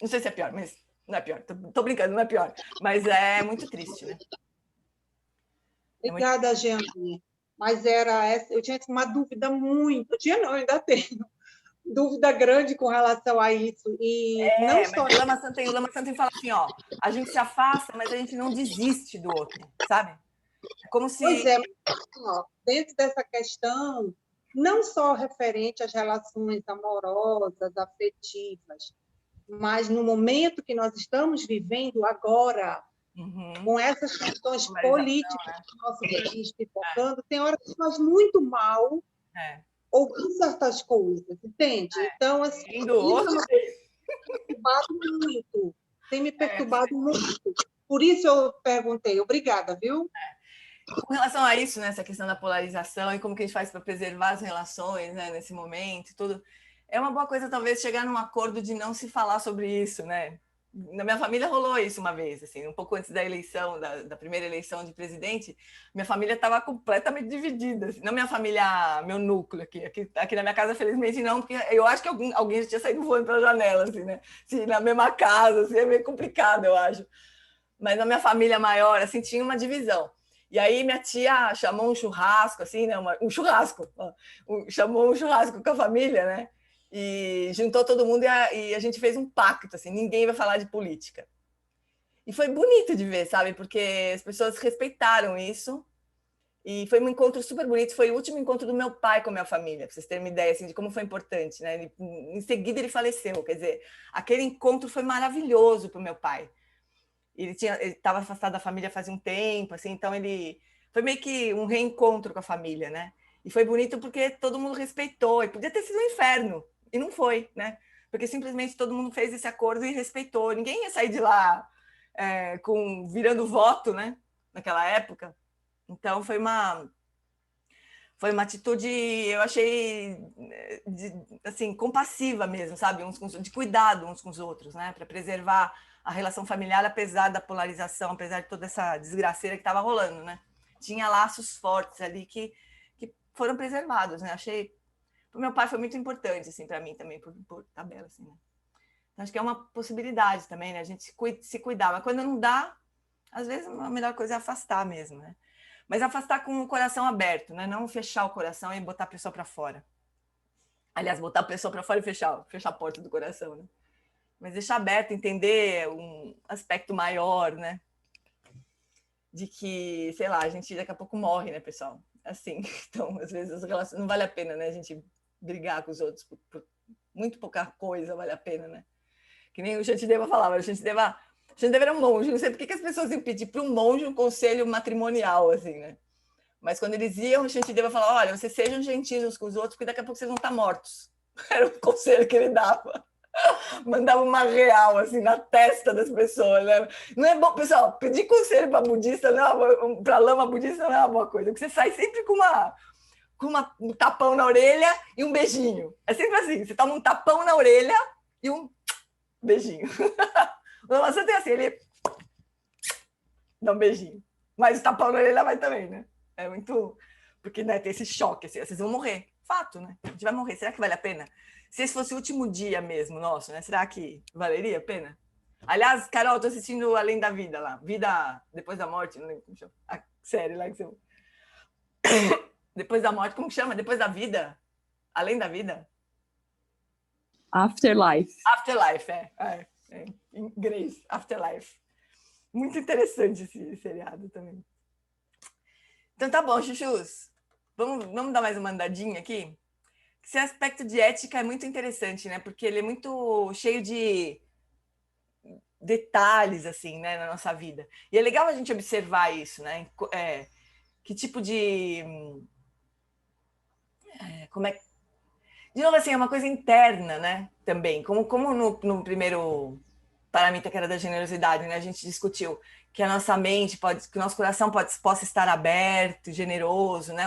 Não sei se é pior, mas não é pior. Tô brincando, não é pior. Mas é muito triste, né? Obrigada, Jeane. Mas eu tinha uma dúvida muito, não, ainda tenho, dúvida grande com relação a isso. E não só... O Lama Santen fala assim, ó, a gente se afasta, mas a gente não desiste do outro, sabe? É como se... Pois é, ó, dentro dessa questão, não só referente às relações amorosas, afetivas, mas no momento que nós estamos vivendo agora, com essas questões políticas né? do nosso país pipocando, tem hora que faz muito mal ouvir certas coisas, entende? Então, assim, isso é uma coisa que tem me perturbado muito. Por isso eu perguntei. Obrigada, viu? Com relação a isso, né, essa questão da polarização e como que a gente faz para preservar as relações, né, nesse momento, tudo, é uma boa coisa talvez chegar num acordo de não se falar sobre isso, né? Na minha família rolou isso uma vez, assim, um pouco antes da eleição, da primeira eleição de presidente, minha família estava completamente dividida. Assim. Não minha família, meu núcleo aqui na minha casa, felizmente não, porque eu acho que alguém já tinha saído voando pela janela, assim, né? Assim, na mesma casa, assim, é meio complicado, eu acho. Mas na minha família maior, assim, tinha uma divisão. E aí minha tia chamou um churrasco, assim, né? Um churrasco. Chamou um churrasco com a família, né? E juntou todo mundo e a gente fez um pacto, assim, ninguém vai falar de política. E foi bonito de ver, sabe? Porque as pessoas respeitaram isso. E foi um encontro super bonito. Foi o último encontro do meu pai com a minha família, para vocês terem uma ideia assim, de como foi importante, né? Em seguida ele faleceu, quer dizer, aquele encontro foi maravilhoso para o meu pai. Ele estava afastado da família fazia um tempo, assim, então ele foi meio que um reencontro com a família, né? E foi bonito porque todo mundo respeitou. E podia ter sido um inferno, e não foi, né? Porque simplesmente todo mundo fez esse acordo e respeitou. Ninguém ia sair de lá virando voto, né? Naquela época. Então foi uma atitude, eu achei, assim, compassiva mesmo, sabe? De cuidado uns com os outros, né? Para preservar a relação familiar, apesar da polarização, apesar de toda essa desgraceira que estava rolando, né? Tinha laços fortes ali que foram preservados, né? Achei, para o meu pai foi muito importante, assim, para mim também, por tabela, assim, né? Então, acho que é uma possibilidade também, né? A gente se cuidar, mas quando não dá, às vezes a melhor coisa é afastar mesmo, né? Mas afastar com o coração aberto, né? Não fechar o coração e botar a pessoa para fora. Aliás, botar a pessoa para fora e fechar a porta do coração, né? Mas deixar aberto, entender um aspecto maior, né? De que, sei lá, a gente daqui a pouco morre, né, pessoal? Assim, então, às vezes, as relações não vale a pena, né? A gente brigar com os outros por muito pouca coisa vale a pena, né? Que nem o Shantideva falava, o Shantideva era um monge, não sei por que as pessoas iam pedir para um monge um conselho matrimonial, assim, né? Mas quando eles iam, o Shantideva falava, olha, vocês sejam gentis uns com os outros, porque daqui a pouco vocês vão estar mortos. Era o conselho que ele dava. Mandava uma real, assim, na testa das pessoas, né? Não é bom, pessoal, pedir conselho para budista, para lama budista não é uma boa coisa, porque você sai sempre com um tapão na orelha e um beijinho. É sempre assim, você toma um tapão na orelha e um beijinho. O Lama Santa é assim, ele dá um beijinho. Mas o tapão na orelha vai também, né? É muito... Porque, né, tem esse choque, assim, vocês vão morrer. Fato, né? A gente vai morrer. Será que vale a pena? Se esse fosse o último dia mesmo nosso, né? Será que valeria a pena? Aliás, Carol, tô assistindo Além da Vida lá. Vida depois da morte, não lembro como chama. A série lá que você... Depois da morte, como que chama? Depois da vida? Além da vida? Afterlife. Afterlife, em inglês, Afterlife. Muito interessante esse seriado também. Então tá bom, chuchus. Vamos dar mais uma andadinha aqui? Esse aspecto de ética é muito interessante, né? Porque ele é muito cheio de detalhes, assim, né, na nossa vida. E é legal a gente observar isso, né? Que tipo de... como é... De novo, assim, é uma coisa interna, né? Também. Como no primeiro paramita, que era da generosidade, né? A gente discutiu que a nossa mente que o nosso coração possa estar aberto, generoso, né?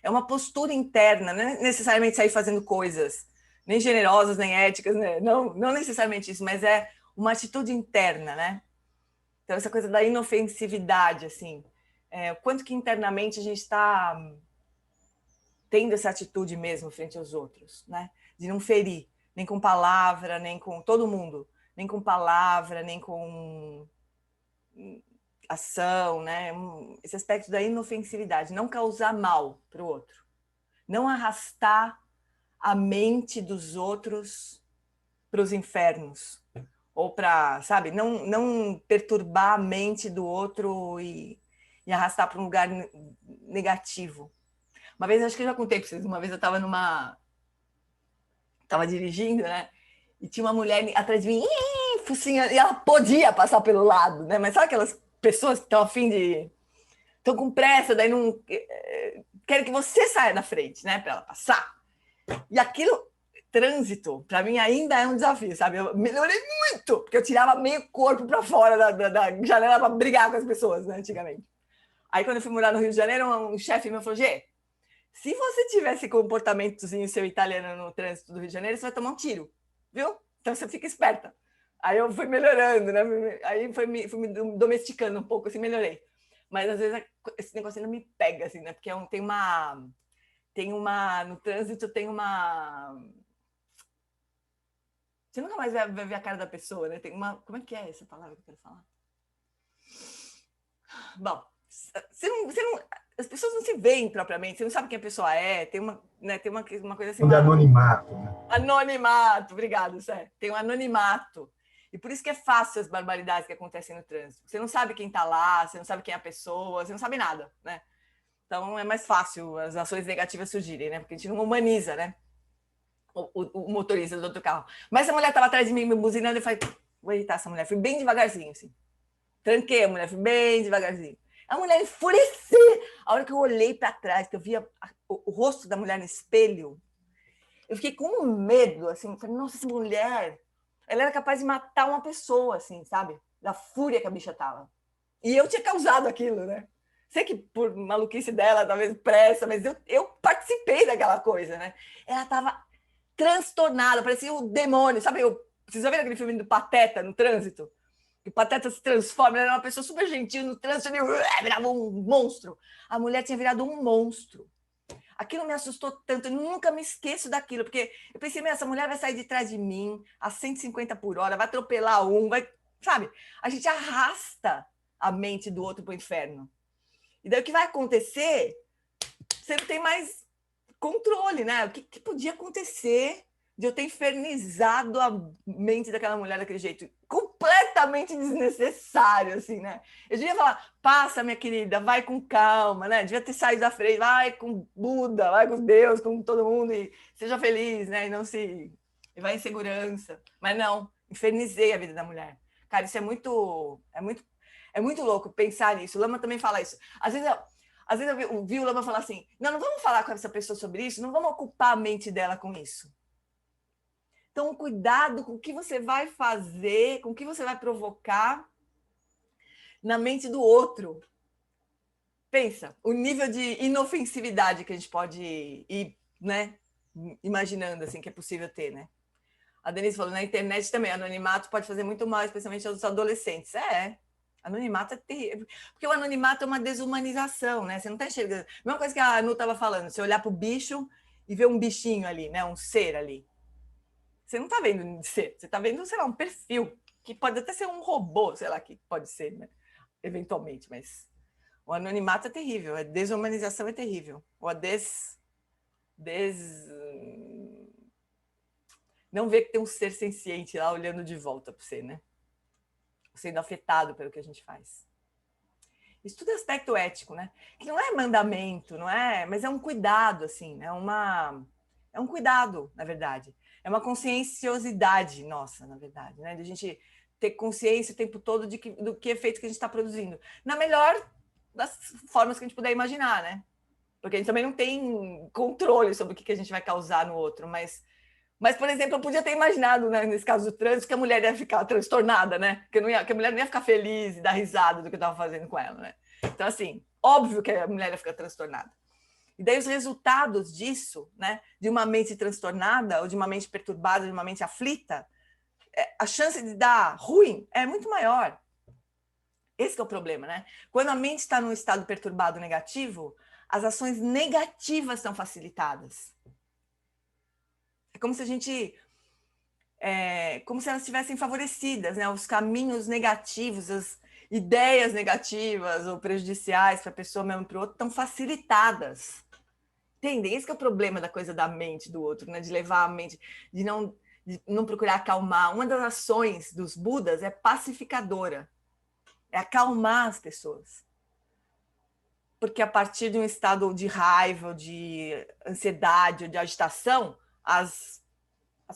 É uma postura interna, não é necessariamente sair fazendo coisas, nem generosas, nem éticas, né? Não necessariamente isso, mas é uma atitude interna, né? Então, essa coisa da inofensividade, assim, o quanto que internamente a gente está tendo essa atitude mesmo frente aos outros, né? De não ferir, nem com palavra, nem com todo mundo, nem com palavra, nem com ação, né? Esse aspecto da inofensividade, não causar mal para o outro, não arrastar a mente dos outros para os infernos, ou para, sabe, não perturbar a mente do outro e arrastar para um lugar negativo. Uma vez, acho que eu já contei para vocês, uma vez eu estava dirigindo, né? E tinha uma mulher atrás de mim, focinha, e ela podia passar pelo lado, né? Mas sabe aquelas pessoas que estão a fim de... Estão com pressa, daí não... Querem que você saia da frente, né? Para ela passar. E aquilo, trânsito, para mim ainda é um desafio, sabe? Eu melhorei muito, porque eu tirava meio corpo para fora da janela para brigar com as pessoas, né? Antigamente. Aí, quando eu fui morar no Rio de Janeiro, um chefe meu falou, Gê, se você tivesse comportamentozinho seu italiano no trânsito do Rio de Janeiro, você vai tomar um tiro, viu? Então você fica esperta. Aí eu fui melhorando, né? Aí fui me domesticando um pouco, assim, melhorei. Mas às vezes esse negócio ainda me pega, assim, né? Porque tem uma... No trânsito tem uma... Você nunca mais vai ver a cara da pessoa, né? Tem uma... Como é que é essa palavra que eu quero falar? Bom, você não, as pessoas não se veem propriamente, você não sabe quem a pessoa é, tem uma, né, tem uma coisa assim... De anonimato, né? Anonimato, obrigado, Sé. Tem um anonimato. E por isso que é fácil as barbaridades que acontecem no trânsito. Você não sabe quem está lá, você não sabe quem é a pessoa, você não sabe nada, né? Então é mais fácil as ações negativas surgirem, né? Porque a gente não humaniza, né? O motorista do outro carro. Mas essa mulher estava atrás de mim, me buzinando, eu falei, vou irritar essa mulher. Fui bem devagarzinho, assim. Tranquei a mulher, fui bem devagarzinho. A mulher enfureceu. A hora que eu olhei para trás, que eu via o rosto da mulher no espelho, eu fiquei com um medo, assim. Falei, nossa, essa mulher, ela era capaz de matar uma pessoa, assim, sabe? Da fúria que a bicha tava. E eu tinha causado aquilo, né? Sei que por maluquice dela, talvez pressa, mas eu participei daquela coisa, né? Ela tava transtornada, parecia um demônio. Sabe, vocês já viram aquele filme do Pateta no trânsito? Que o Pateta se transforma, ela era uma pessoa super gentil no trânsito, ele virava um monstro. A mulher tinha virado um monstro. Aquilo me assustou tanto, eu nunca me esqueço daquilo, porque eu pensei, essa mulher vai sair de trás de mim a 150 por hora, vai atropelar vai, sabe? A gente arrasta a mente do outro para o inferno. E daí o que vai acontecer? Você não tem mais controle, né? O que podia acontecer de eu ter infernizado a mente daquela mulher daquele jeito? Completamente desnecessário, assim, né? Eu devia falar, passa, minha querida, vai com calma, né? Devia ter saído da frente, vai com Buda, vai com Deus, com todo mundo e seja feliz, né? E não se... E vai em segurança. Mas não, infernizei a vida da mulher. Cara, isso é muito louco pensar nisso. O Lama também fala isso. Às vezes eu vi o Lama falar assim, não vamos falar com essa pessoa sobre isso, não vamos ocupar a mente dela com isso. Então, cuidado com o que você vai fazer, com o que você vai provocar na mente do outro. Pensa, o nível de inofensividade que a gente pode ir, né, imaginando assim, que é possível ter, né? A Denise falou, na internet também, anonimato pode fazer muito mal, especialmente aos adolescentes. Anonimato é terrível. Porque o anonimato é uma desumanização, né? Você não está enxergando. A mesma coisa que a Anu estava falando, você olhar para o bicho e ver um bichinho ali, né? Um ser ali. Você não está vendo um ser, você está vendo, sei lá, um perfil, que pode até ser um robô, sei lá, que pode ser, né? Eventualmente, mas o anonimato é terrível, a desumanização é terrível. Ou a não ver que tem um ser senciente lá olhando de volta para você, né? Sendo afetado pelo que a gente faz. Isso tudo é aspecto ético, né? Que não é mandamento, não é, mas é um cuidado, assim, né? É um cuidado, na verdade. É uma conscienciosidade nossa, na verdade, né? De a gente ter consciência o tempo todo do que efeito que a gente está produzindo. Na melhor das formas que a gente puder imaginar, né? Porque a gente também não tem controle sobre o que a gente vai causar no outro, mas, por exemplo, eu podia ter imaginado, né, nesse caso do trânsito, que a mulher ia ficar transtornada, né? Que a mulher não ia ficar feliz e dar risada do que eu estava fazendo com ela, né? Então, assim, óbvio que a mulher ia ficar transtornada. E daí os resultados disso, né, de uma mente transtornada, ou de uma mente perturbada, de uma mente aflita, a chance de dar ruim é muito maior. Esse é o problema, né? Quando a mente está num estado perturbado negativo, as ações negativas são facilitadas. É como se a gente... como se elas estivessem favorecidas, né? Os caminhos negativos, as ideias negativas ou prejudiciais para a pessoa mesmo para o outro estão facilitadas. Entendem? Esse que é o problema da coisa da mente do outro, né? De levar a mente, de não procurar acalmar. Uma das ações dos Budas é pacificadora, é acalmar as pessoas. Porque a partir de um estado de raiva, de ansiedade, de agitação, as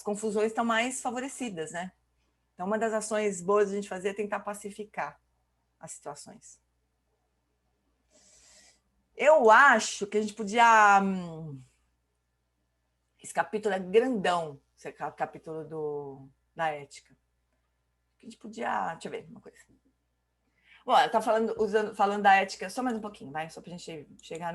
confusões estão mais favorecidas, né? Então, uma das ações boas a gente fazer é tentar pacificar as situações. Eu acho que a gente podia... Esse capítulo é grandão, esse capítulo da ética. A gente podia... Deixa eu ver uma coisa. Bom, ela está falando da ética, só mais um pouquinho, vai? Só para a gente chegar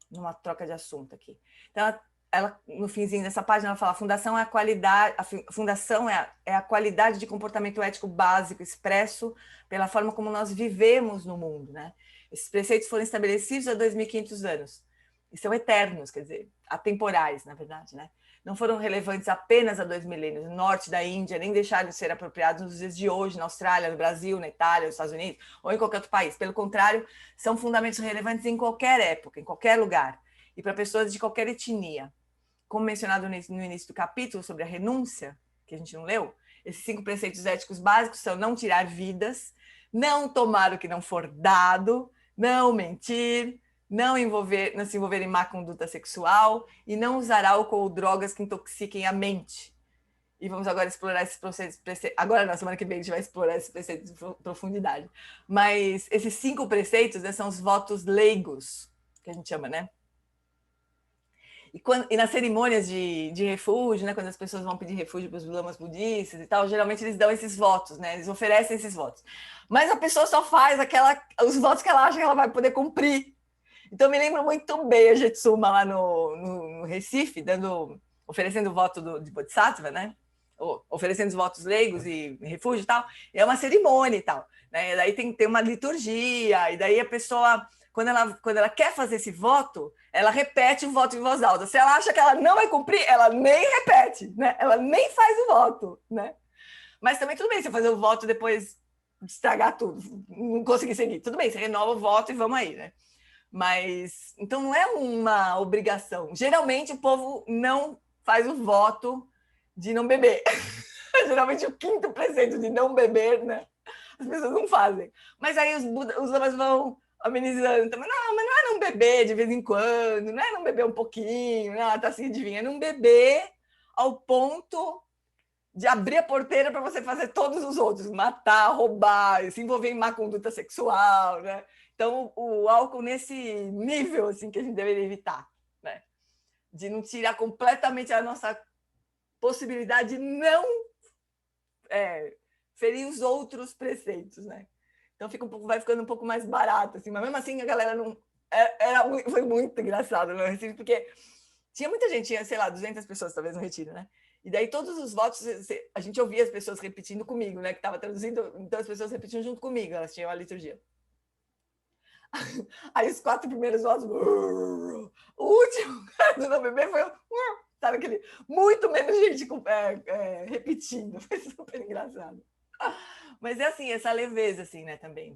numa troca de assunto aqui. Então, ela, no finzinho dessa página, ela fala: a fundação é a qualidade, a fundação é a qualidade de comportamento ético básico expresso pela forma como nós vivemos no mundo, né? Esses preceitos foram estabelecidos há 2.500 anos e são eternos, quer dizer, atemporais, na verdade, né? Não foram relevantes apenas há 2 milênios. No norte da Índia nem deixaram de ser apropriados nos dias de hoje, na Austrália, no Brasil, na Itália, nos Estados Unidos ou em qualquer outro país. Pelo contrário, são fundamentos relevantes em qualquer época, em qualquer lugar e para pessoas de qualquer etnia. Como mencionado no início do capítulo sobre a renúncia, que a gente não leu, esses 5 preceitos éticos básicos são: não tirar vidas, não tomar o que não for dado, não mentir, não se envolver em má conduta sexual e não usar álcool ou drogas que intoxiquem a mente. E vamos agora explorar esses preceitos. Agora, na semana que vem, a gente vai explorar esses preceitos de profundidade. Mas esses 5 preceitos, né, são os votos leigos, que a gente chama, né? E nas cerimônias de refúgio, né, quando as pessoas vão pedir refúgio para os lamas budistas e tal, geralmente eles dão esses votos, né? Eles oferecem esses votos. Mas a pessoa só faz os votos que ela acha que ela vai poder cumprir. Então, eu me lembro muito bem a Jetsuma lá no Recife, oferecendo o voto de Bodhisattva, né? Oferecendo os votos leigos e refúgio e tal. E é uma cerimônia e tal, né? E daí tem que ter uma liturgia, e daí a pessoa, quando ela quer fazer esse voto, ela repete o voto em voz alta. Se ela acha que ela não vai cumprir, ela nem repete, né? Ela nem faz o voto, né? Mas também tudo bem você fazer o voto e depois estragar tudo, não conseguir seguir. Tudo bem, você renova o voto e vamos aí, né? Mas, então, não é uma obrigação. Geralmente, o povo não faz o voto de não beber. Geralmente, o 5º preceito de não beber, né? As pessoas não fazem. Mas aí os lamas vão amenizando. Também, não, mas não é não beber de vez em quando, não é não beber um pouquinho, não, a tacinha de vinho, é não beber ao ponto de abrir a porteira para você fazer todos os outros, matar, roubar, se envolver em má conduta sexual, né? Então, o álcool nesse nível assim, que a gente deveria evitar, né? De não tirar completamente a nossa possibilidade de não ferir os outros preceitos, né? Então, vai ficando um pouco mais barato, assim, mas mesmo assim a galera não... Foi muito engraçado no Recife, porque tinha muita gente, tinha, sei lá, 200 pessoas talvez no retiro, né? E daí todos os votos, a gente ouvia as pessoas repetindo comigo, né? Que estava traduzindo, então as pessoas repetiam junto comigo, elas tinham a liturgia. Aí os 4 primeiros votos, o último do não beber foi sabe, aquele muito menos gente repetindo, foi super engraçado. Mas é assim, essa leveza assim, né, também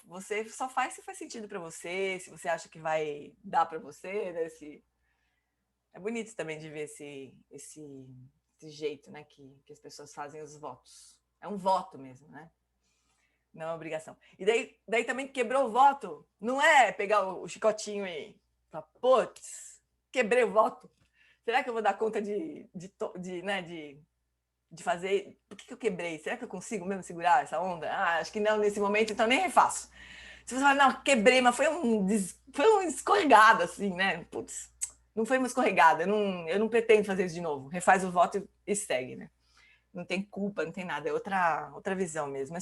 você só faz se faz sentido para você, se você acha que vai dar para você, né? É bonito também de ver esse jeito, né, que as pessoas fazem os votos. É um voto mesmo, né? Não é obrigação. E daí também quebrou o voto. Não é pegar o chicotinho e falar, putz, quebrei o voto. Será que eu vou dar conta de fazer? Por que eu quebrei? Será que eu consigo mesmo segurar essa onda? Acho que não nesse momento, então nem refaço. Se você falar, não, quebrei, mas foi um escorregado, assim, né? Putz, não foi uma escorregada. Eu não pretendo fazer isso de novo. Refaz o voto e segue, né? Não tem culpa, não tem nada, é outra visão mesmo.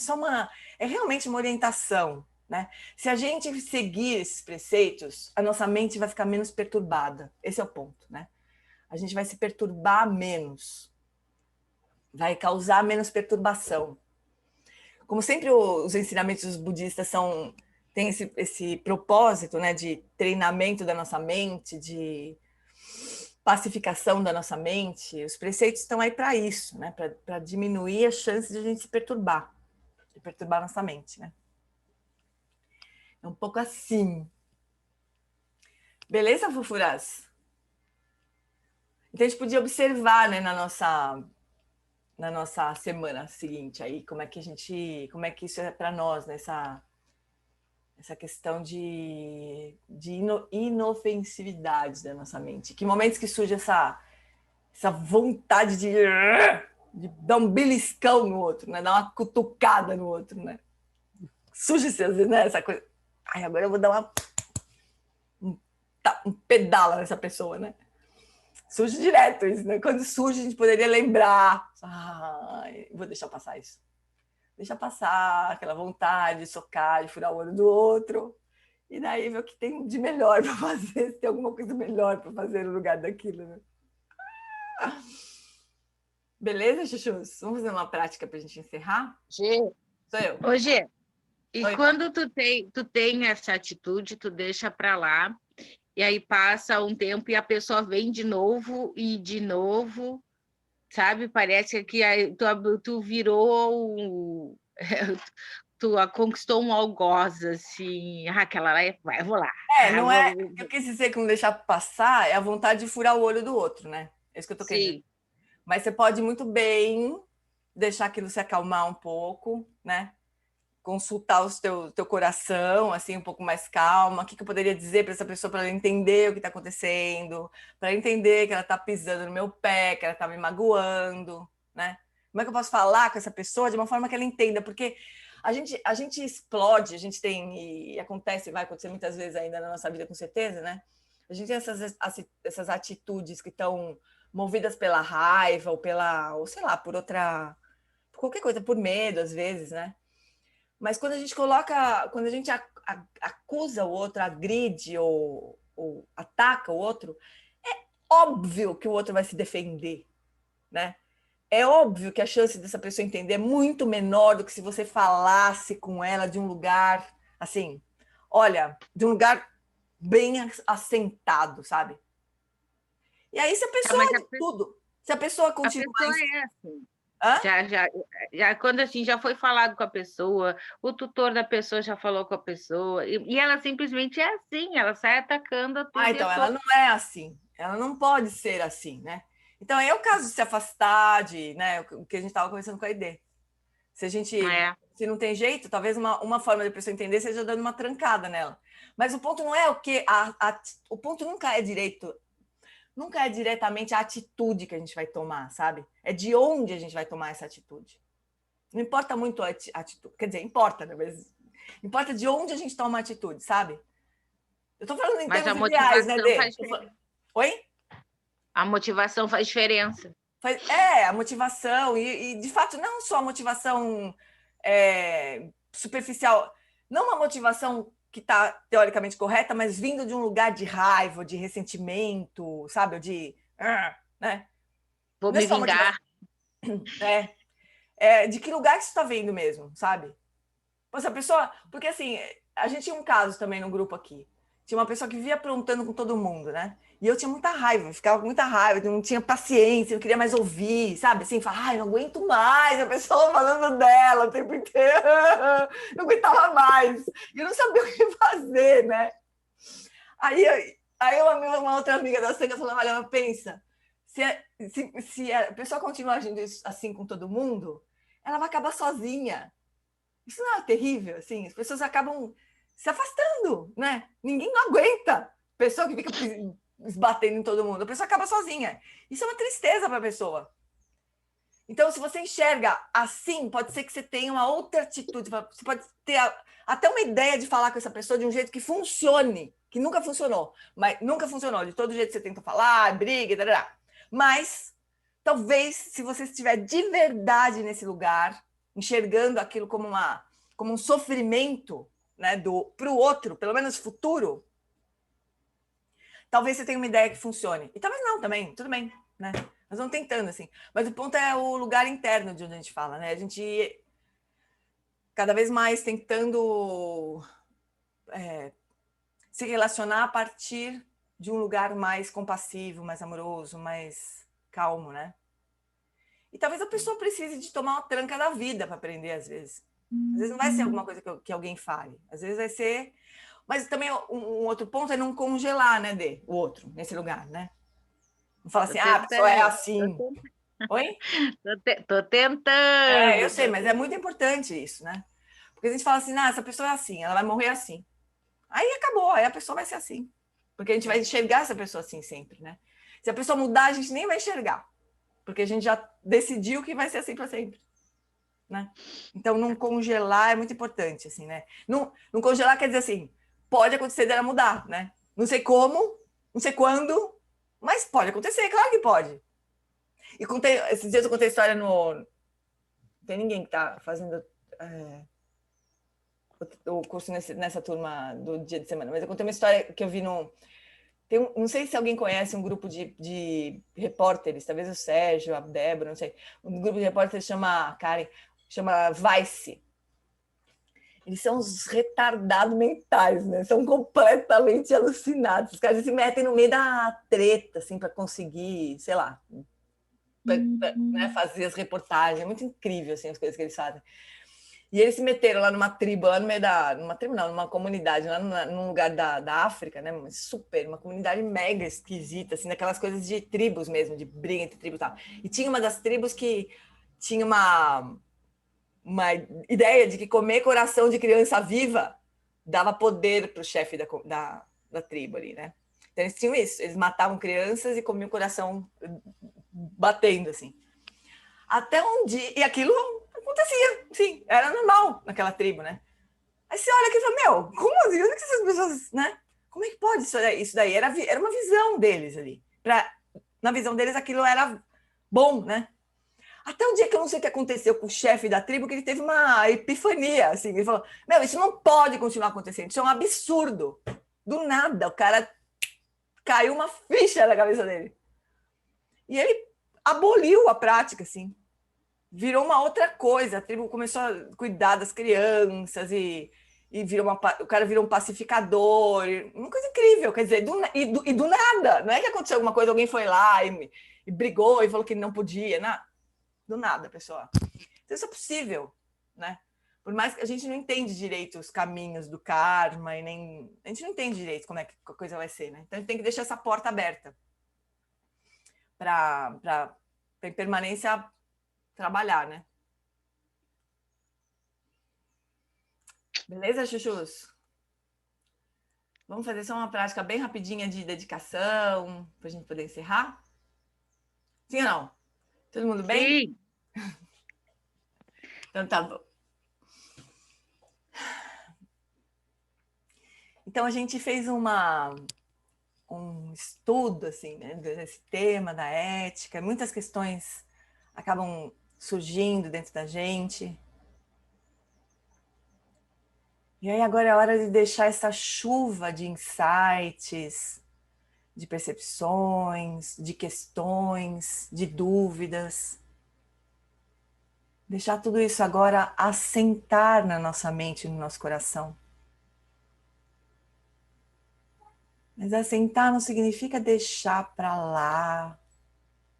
É realmente uma orientação, né? Se a gente seguir esses preceitos, a nossa mente vai ficar menos perturbada. Esse é o ponto, né? A gente vai se perturbar menos, vai causar menos perturbação. Como sempre, os ensinamentos budistas têm esse propósito, né, de treinamento da nossa mente, de pacificação da nossa mente. Os preceitos estão aí para isso, né? Para diminuir a chance de a gente se perturbar, de perturbar nossa mente, né? É um pouco assim. Beleza, Fufuras? Então a gente podia observar, né, na nossa semana seguinte aí, como é que isso é para nós, nessa questão de inofensividade da nossa mente. Que momentos que surge essa vontade de de dar um beliscão no outro, né? Dar uma cutucada no outro, né? Surge-se, às vezes, né? Essa coisa. Ai, agora eu vou dar um pedala nessa pessoa, né? Surge direto isso, né? Quando surge, a gente poderia lembrar. Ai, vou deixar passar isso. Deixa passar aquela vontade de socar, de furar o olho do outro. E daí ver o que tem de melhor para fazer, se tem alguma coisa melhor para fazer no lugar daquilo, né? Beleza, Chuchus? Vamos fazer uma prática para a gente encerrar? Gê. Sou eu. Ô, Gê, e Oi. quando tu tem essa atitude, tu deixa para lá, e aí passa um tempo e a pessoa vem de novo e de novo, sabe? Parece que aí tu virou... Tu conquistou um algoz, assim, aquela lá, vai, eu vou lá. Não é... O que eu quis dizer que não deixar passar é a vontade de furar o olho do outro, né? É isso que eu tô querendo. Sim. Mas você pode muito bem deixar aquilo se acalmar um pouco, né? Consultar o teu coração, assim, um pouco mais calma. O que eu poderia dizer para essa pessoa para ela entender o que está acontecendo, para ela entender que ela está pisando no meu pé, que ela está me magoando, né? Como é que eu posso falar com essa pessoa de uma forma que ela entenda? Porque a gente explode, a gente tem, e acontece, vai acontecer muitas vezes ainda na nossa vida, com certeza, né? A gente tem essas atitudes que estão movidas pela raiva ou sei lá, por qualquer coisa, por medo, às vezes, né? Mas quando a gente quando a gente acusa o outro, agride ou ataca o outro, é óbvio que o outro vai se defender, né? É óbvio que a chance dessa pessoa entender é muito menor do que se você falasse com ela de um lugar, assim, olha, de um lugar bem assentado, sabe? E aí, se a pessoa se a pessoa continua... A pessoa é assim. Hã? Já quando assim já foi falado com a pessoa, o tutor da pessoa já falou com a pessoa, e ela simplesmente é assim, ela sai atacando a tudo. Então, ela não é assim, ela não pode ser assim, né? Então, é o caso de se afastar, né, o que a gente estava conversando com a Aide. Se não tem jeito, talvez uma forma de a pessoa entender seja dando uma trancada nela. Mas o ponto não é o que... o ponto nunca é diretamente a atitude que a gente vai tomar, sabe? É de onde a gente vai tomar essa atitude. Não importa muito a atitude. Quer dizer, importa, né? Mas importa de onde a gente toma a atitude, sabe? Eu tô falando em termos ideais, né, Dê? Oi? A motivação faz diferença. A motivação. E, de fato, não só a motivação superficial. Não uma motivação que está teoricamente correta, mas vindo de um lugar de raiva, de ressentimento, sabe? De... né? Vou me vingar. De que lugar que você está vendo mesmo, sabe? Essa pessoa... Porque, assim, a gente tinha um caso também no grupo aqui. Tinha uma pessoa que vivia aprontando com todo mundo, né? E eu tinha muita raiva, ficava com muita raiva, não tinha paciência, não queria mais ouvir, sabe? Assim, falar, não aguento mais, a pessoa falando dela o tempo inteiro, não aguentava mais. E eu não sabia o que fazer, né? Aí uma outra amiga da Sanga falou, olha, pensa, se a pessoa continuar agindo assim com todo mundo, ela vai acabar sozinha. Isso não é terrível, assim? As pessoas acabam se afastando, né? Ninguém não aguenta. Pessoa que fica esbatendo em todo mundo. A pessoa acaba sozinha. Isso é uma tristeza para a pessoa. Então, se você enxerga assim, pode ser que você tenha uma outra atitude. Você pode ter até uma ideia de falar com essa pessoa de um jeito que funcione, que nunca funcionou. Mas nunca funcionou. De todo jeito que você tenta falar, briga, etc. Mas, talvez, se você estiver de verdade nesse lugar, enxergando aquilo como um sofrimento, né, para o outro, pelo menos futuro, talvez você tenha uma ideia que funcione. E talvez não também, tudo bem, né? Nós vamos tentando, assim. Mas o ponto é o lugar interno de onde a gente fala, né? A gente cada vez mais tentando se relacionar a partir de um lugar mais compassivo, mais amoroso, mais calmo, né? E talvez a pessoa precise de tomar uma tranca da vida para aprender, às vezes. Às vezes não vai ser alguma coisa que alguém fale. Às vezes vai ser... Mas também um outro ponto é não congelar, né, Dê? O outro, nesse lugar, né? Não fala assim, a pessoa é assim. Oi? Tô tentando. Eu sei, mas é muito importante isso, né? Porque a gente fala assim, essa pessoa é assim, ela vai morrer assim. Aí acabou, aí a pessoa vai ser assim. Porque a gente vai enxergar essa pessoa assim sempre, né? Se a pessoa mudar, a gente nem vai enxergar. porque a gente já decidiu que vai ser assim para sempre, né? Então, não congelar é muito importante, assim, né? Não congelar quer dizer assim, pode acontecer dela mudar, né? Não sei como, não sei quando, mas pode acontecer, claro que pode. E esses dias eu contei a história no... Não tem ninguém que está fazendo o curso nessa turma do dia de semana, mas eu contei uma história que eu vi no... não sei se alguém conhece um grupo de repórteres, talvez o Sérgio, a Débora, não sei. Um grupo de repórteres chama Karen, chama Vice. Eles são uns retardados mentais, né? São completamente alucinados. Os caras se metem no meio da treta, assim, para conseguir, sei lá, né, fazer as reportagens. É muito incrível, assim, as coisas que eles fazem. E eles se meteram lá numa tribo, lá no meio da... Numa tribo não, numa comunidade, lá num lugar da África, né? Super, uma comunidade mega esquisita, assim, daquelas coisas de tribos mesmo, de briga entre tribos e tal. E tinha uma das tribos que tinha uma ideia de que comer coração de criança viva dava poder para o chefe da tribo ali, né? Então eles tinham isso, eles matavam crianças e comiam o coração batendo, assim. Até um dia... E aquilo acontecia, sim, era normal naquela tribo, né? Aí você olha aqui e fala, meu, como assim? Onde que essas pessoas, né? Como é que pode isso daí? Era uma visão deles ali. Na visão deles, aquilo era bom, né? Até um dia que eu não sei o que aconteceu com o chefe da tribo, que ele teve uma epifania, assim. Ele falou, meu, isso não pode continuar acontecendo, isso é um absurdo. Do nada, o cara caiu uma ficha na cabeça dele. E ele aboliu a prática, assim. Virou uma outra coisa. A tribo começou a cuidar das crianças e o cara virou um pacificador. Uma coisa incrível, quer dizer, do nada. Não é que aconteceu alguma coisa, alguém foi lá e brigou e falou que não podia. Não, do nada, pessoal. Então, isso é possível, né? Por mais que a gente não entende direito os caminhos do karma e nem... A gente não entende direito como é que a coisa vai ser, né? Então, a gente tem que deixar essa porta aberta para a impermanência trabalhar, né? Beleza, chuchus? Vamos fazer só uma prática bem rapidinha de dedicação para a gente poder encerrar? Sim ou não? Todo mundo bem? Sim. Então tá bom. Então a gente fez um estudo assim, né, desse tema da ética. Muitas questões acabam surgindo dentro da gente. E aí agora é hora de deixar essa chuva de insights, de percepções, de questões, de dúvidas. Deixar tudo isso agora assentar na nossa mente e no nosso coração. Mas assentar não significa deixar para lá,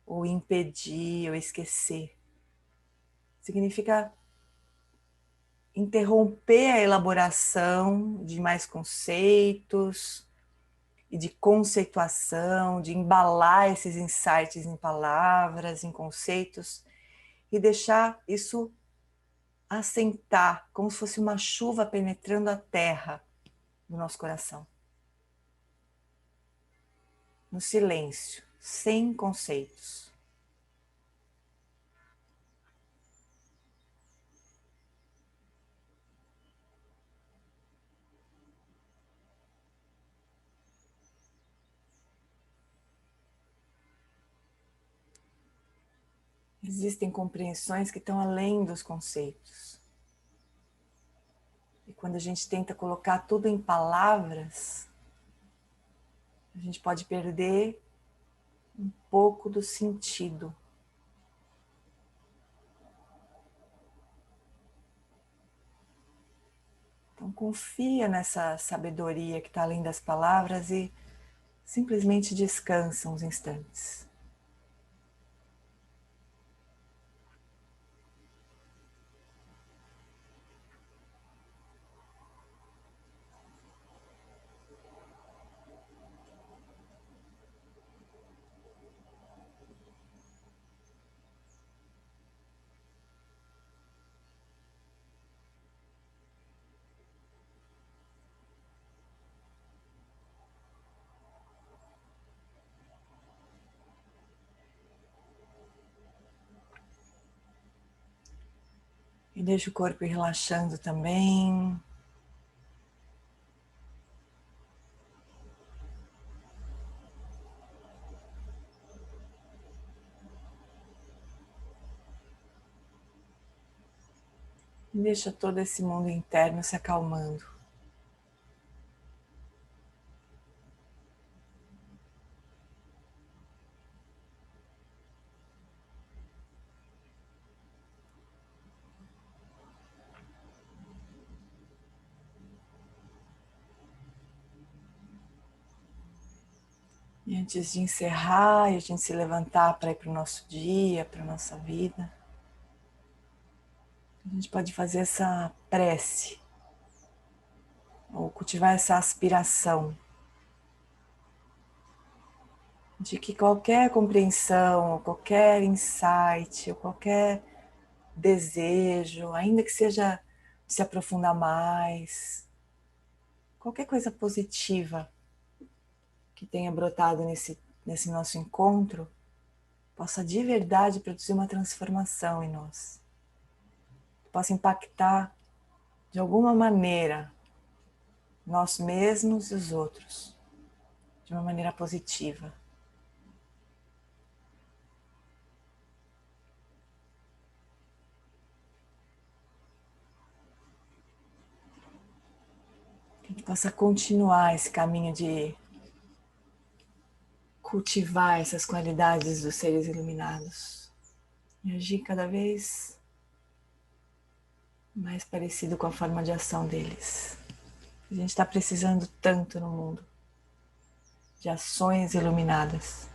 ou impedir, ou esquecer. Significa interromper a elaboração de mais conceitos e de conceituação, de embalar esses insights em palavras, em conceitos, e deixar isso assentar, como se fosse uma chuva penetrando a terra no nosso coração. No silêncio, sem conceitos. Existem compreensões que estão além dos conceitos. E quando a gente tenta colocar tudo em palavras, a gente pode perder um pouco do sentido. Então confia nessa sabedoria que está além das palavras e simplesmente descansa uns instantes. E deixa o corpo ir relaxando também. E deixa todo esse mundo interno se acalmando. E antes de encerrar e a gente se levantar para ir para o nosso dia, para a nossa vida, a gente pode fazer essa prece, ou cultivar essa aspiração de que qualquer compreensão, ou qualquer insight, ou qualquer desejo, ainda que seja se aprofundar mais, qualquer coisa positiva que tenha brotado nesse nosso encontro, possa de verdade produzir uma transformação em nós. Possa impactar de alguma maneira nós mesmos e os outros, de uma maneira positiva. Que a gente possa continuar esse caminho de cultivar essas qualidades dos seres iluminados e agir cada vez mais parecido com a forma de ação deles. A gente está precisando tanto no mundo de ações iluminadas.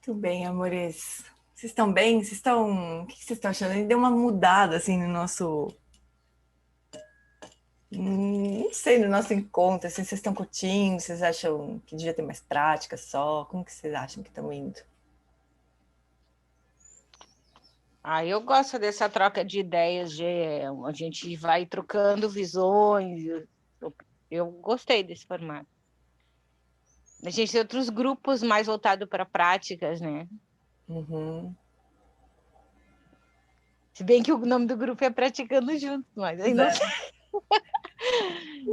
Muito bem, amores. Vocês estão bem? Vocês estão... O que vocês estão achando? Ele deu uma mudada assim no nosso... Não sei, no nosso encontro. Assim, vocês estão curtindo? Vocês acham que devia ter mais prática só? Como que vocês acham que estão indo? Eu gosto dessa troca de ideias, a gente vai trocando visões. Eu gostei desse formato. A gente tem outros grupos mais voltados para práticas, né? Uhum. Se bem que o nome do grupo é Praticando Juntos, mas aí não sei.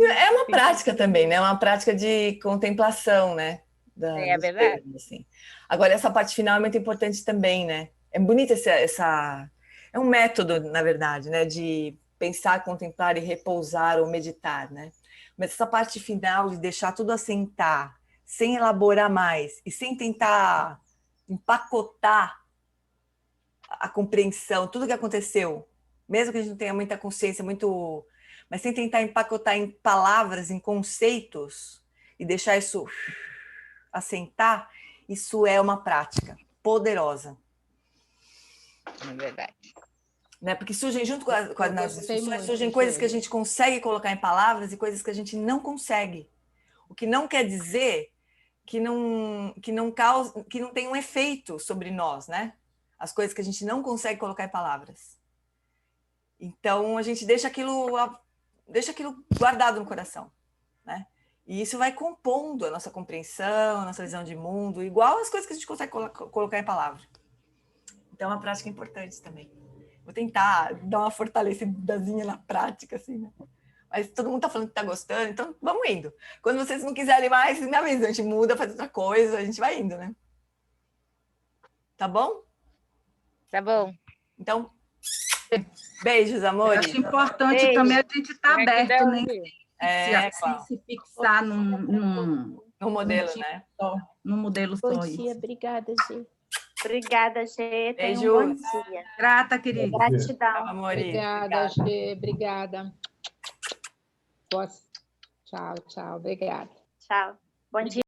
É uma prática também, né? Uma prática de contemplação, né? É verdade. Termos, assim. Agora, essa parte final é muito importante também, né? É bonita essa... É um método, na verdade, né? De pensar, contemplar e repousar ou meditar, né? Mas essa parte final de deixar tudo assentar, sem elaborar mais e sem tentar empacotar a compreensão, tudo que aconteceu, mesmo que a gente não tenha muita consciência, mas sem tentar empacotar em palavras, em conceitos e deixar isso assentar, isso é uma prática poderosa. É verdade. Né? Porque surgem, junto com as discussões, surgem coisas que a gente consegue colocar em palavras e coisas que a gente não consegue. O que não quer dizer que não tem um efeito sobre nós, né? As coisas que a gente não consegue colocar em palavras. Então, a gente deixa aquilo guardado no coração, né? E isso vai compondo a nossa compreensão, a nossa visão de mundo, igual as coisas que a gente consegue colocar em palavra. Então, é uma prática importante também. Vou tentar dar uma fortalecidazinha na prática, assim, né? Mas todo mundo tá falando que tá gostando, então vamos indo. Quando vocês não quiserem mais, me avisam, a gente muda, faz outra coisa, a gente vai indo, né? Tá bom? Tá bom. Então, beijos, amores. Acho importante também a gente estar aberto, né? Se fixar num modelo, tipo né? Só, num modelo Bom só. dia, obrigada, Gê. Obrigada, Gê. Tenha um bom dia. Grata, querida. Gratidão. Amores. Obrigada, Gê. Obrigada. Tchau, tchau. Obrigada. Tchau. Bom dia.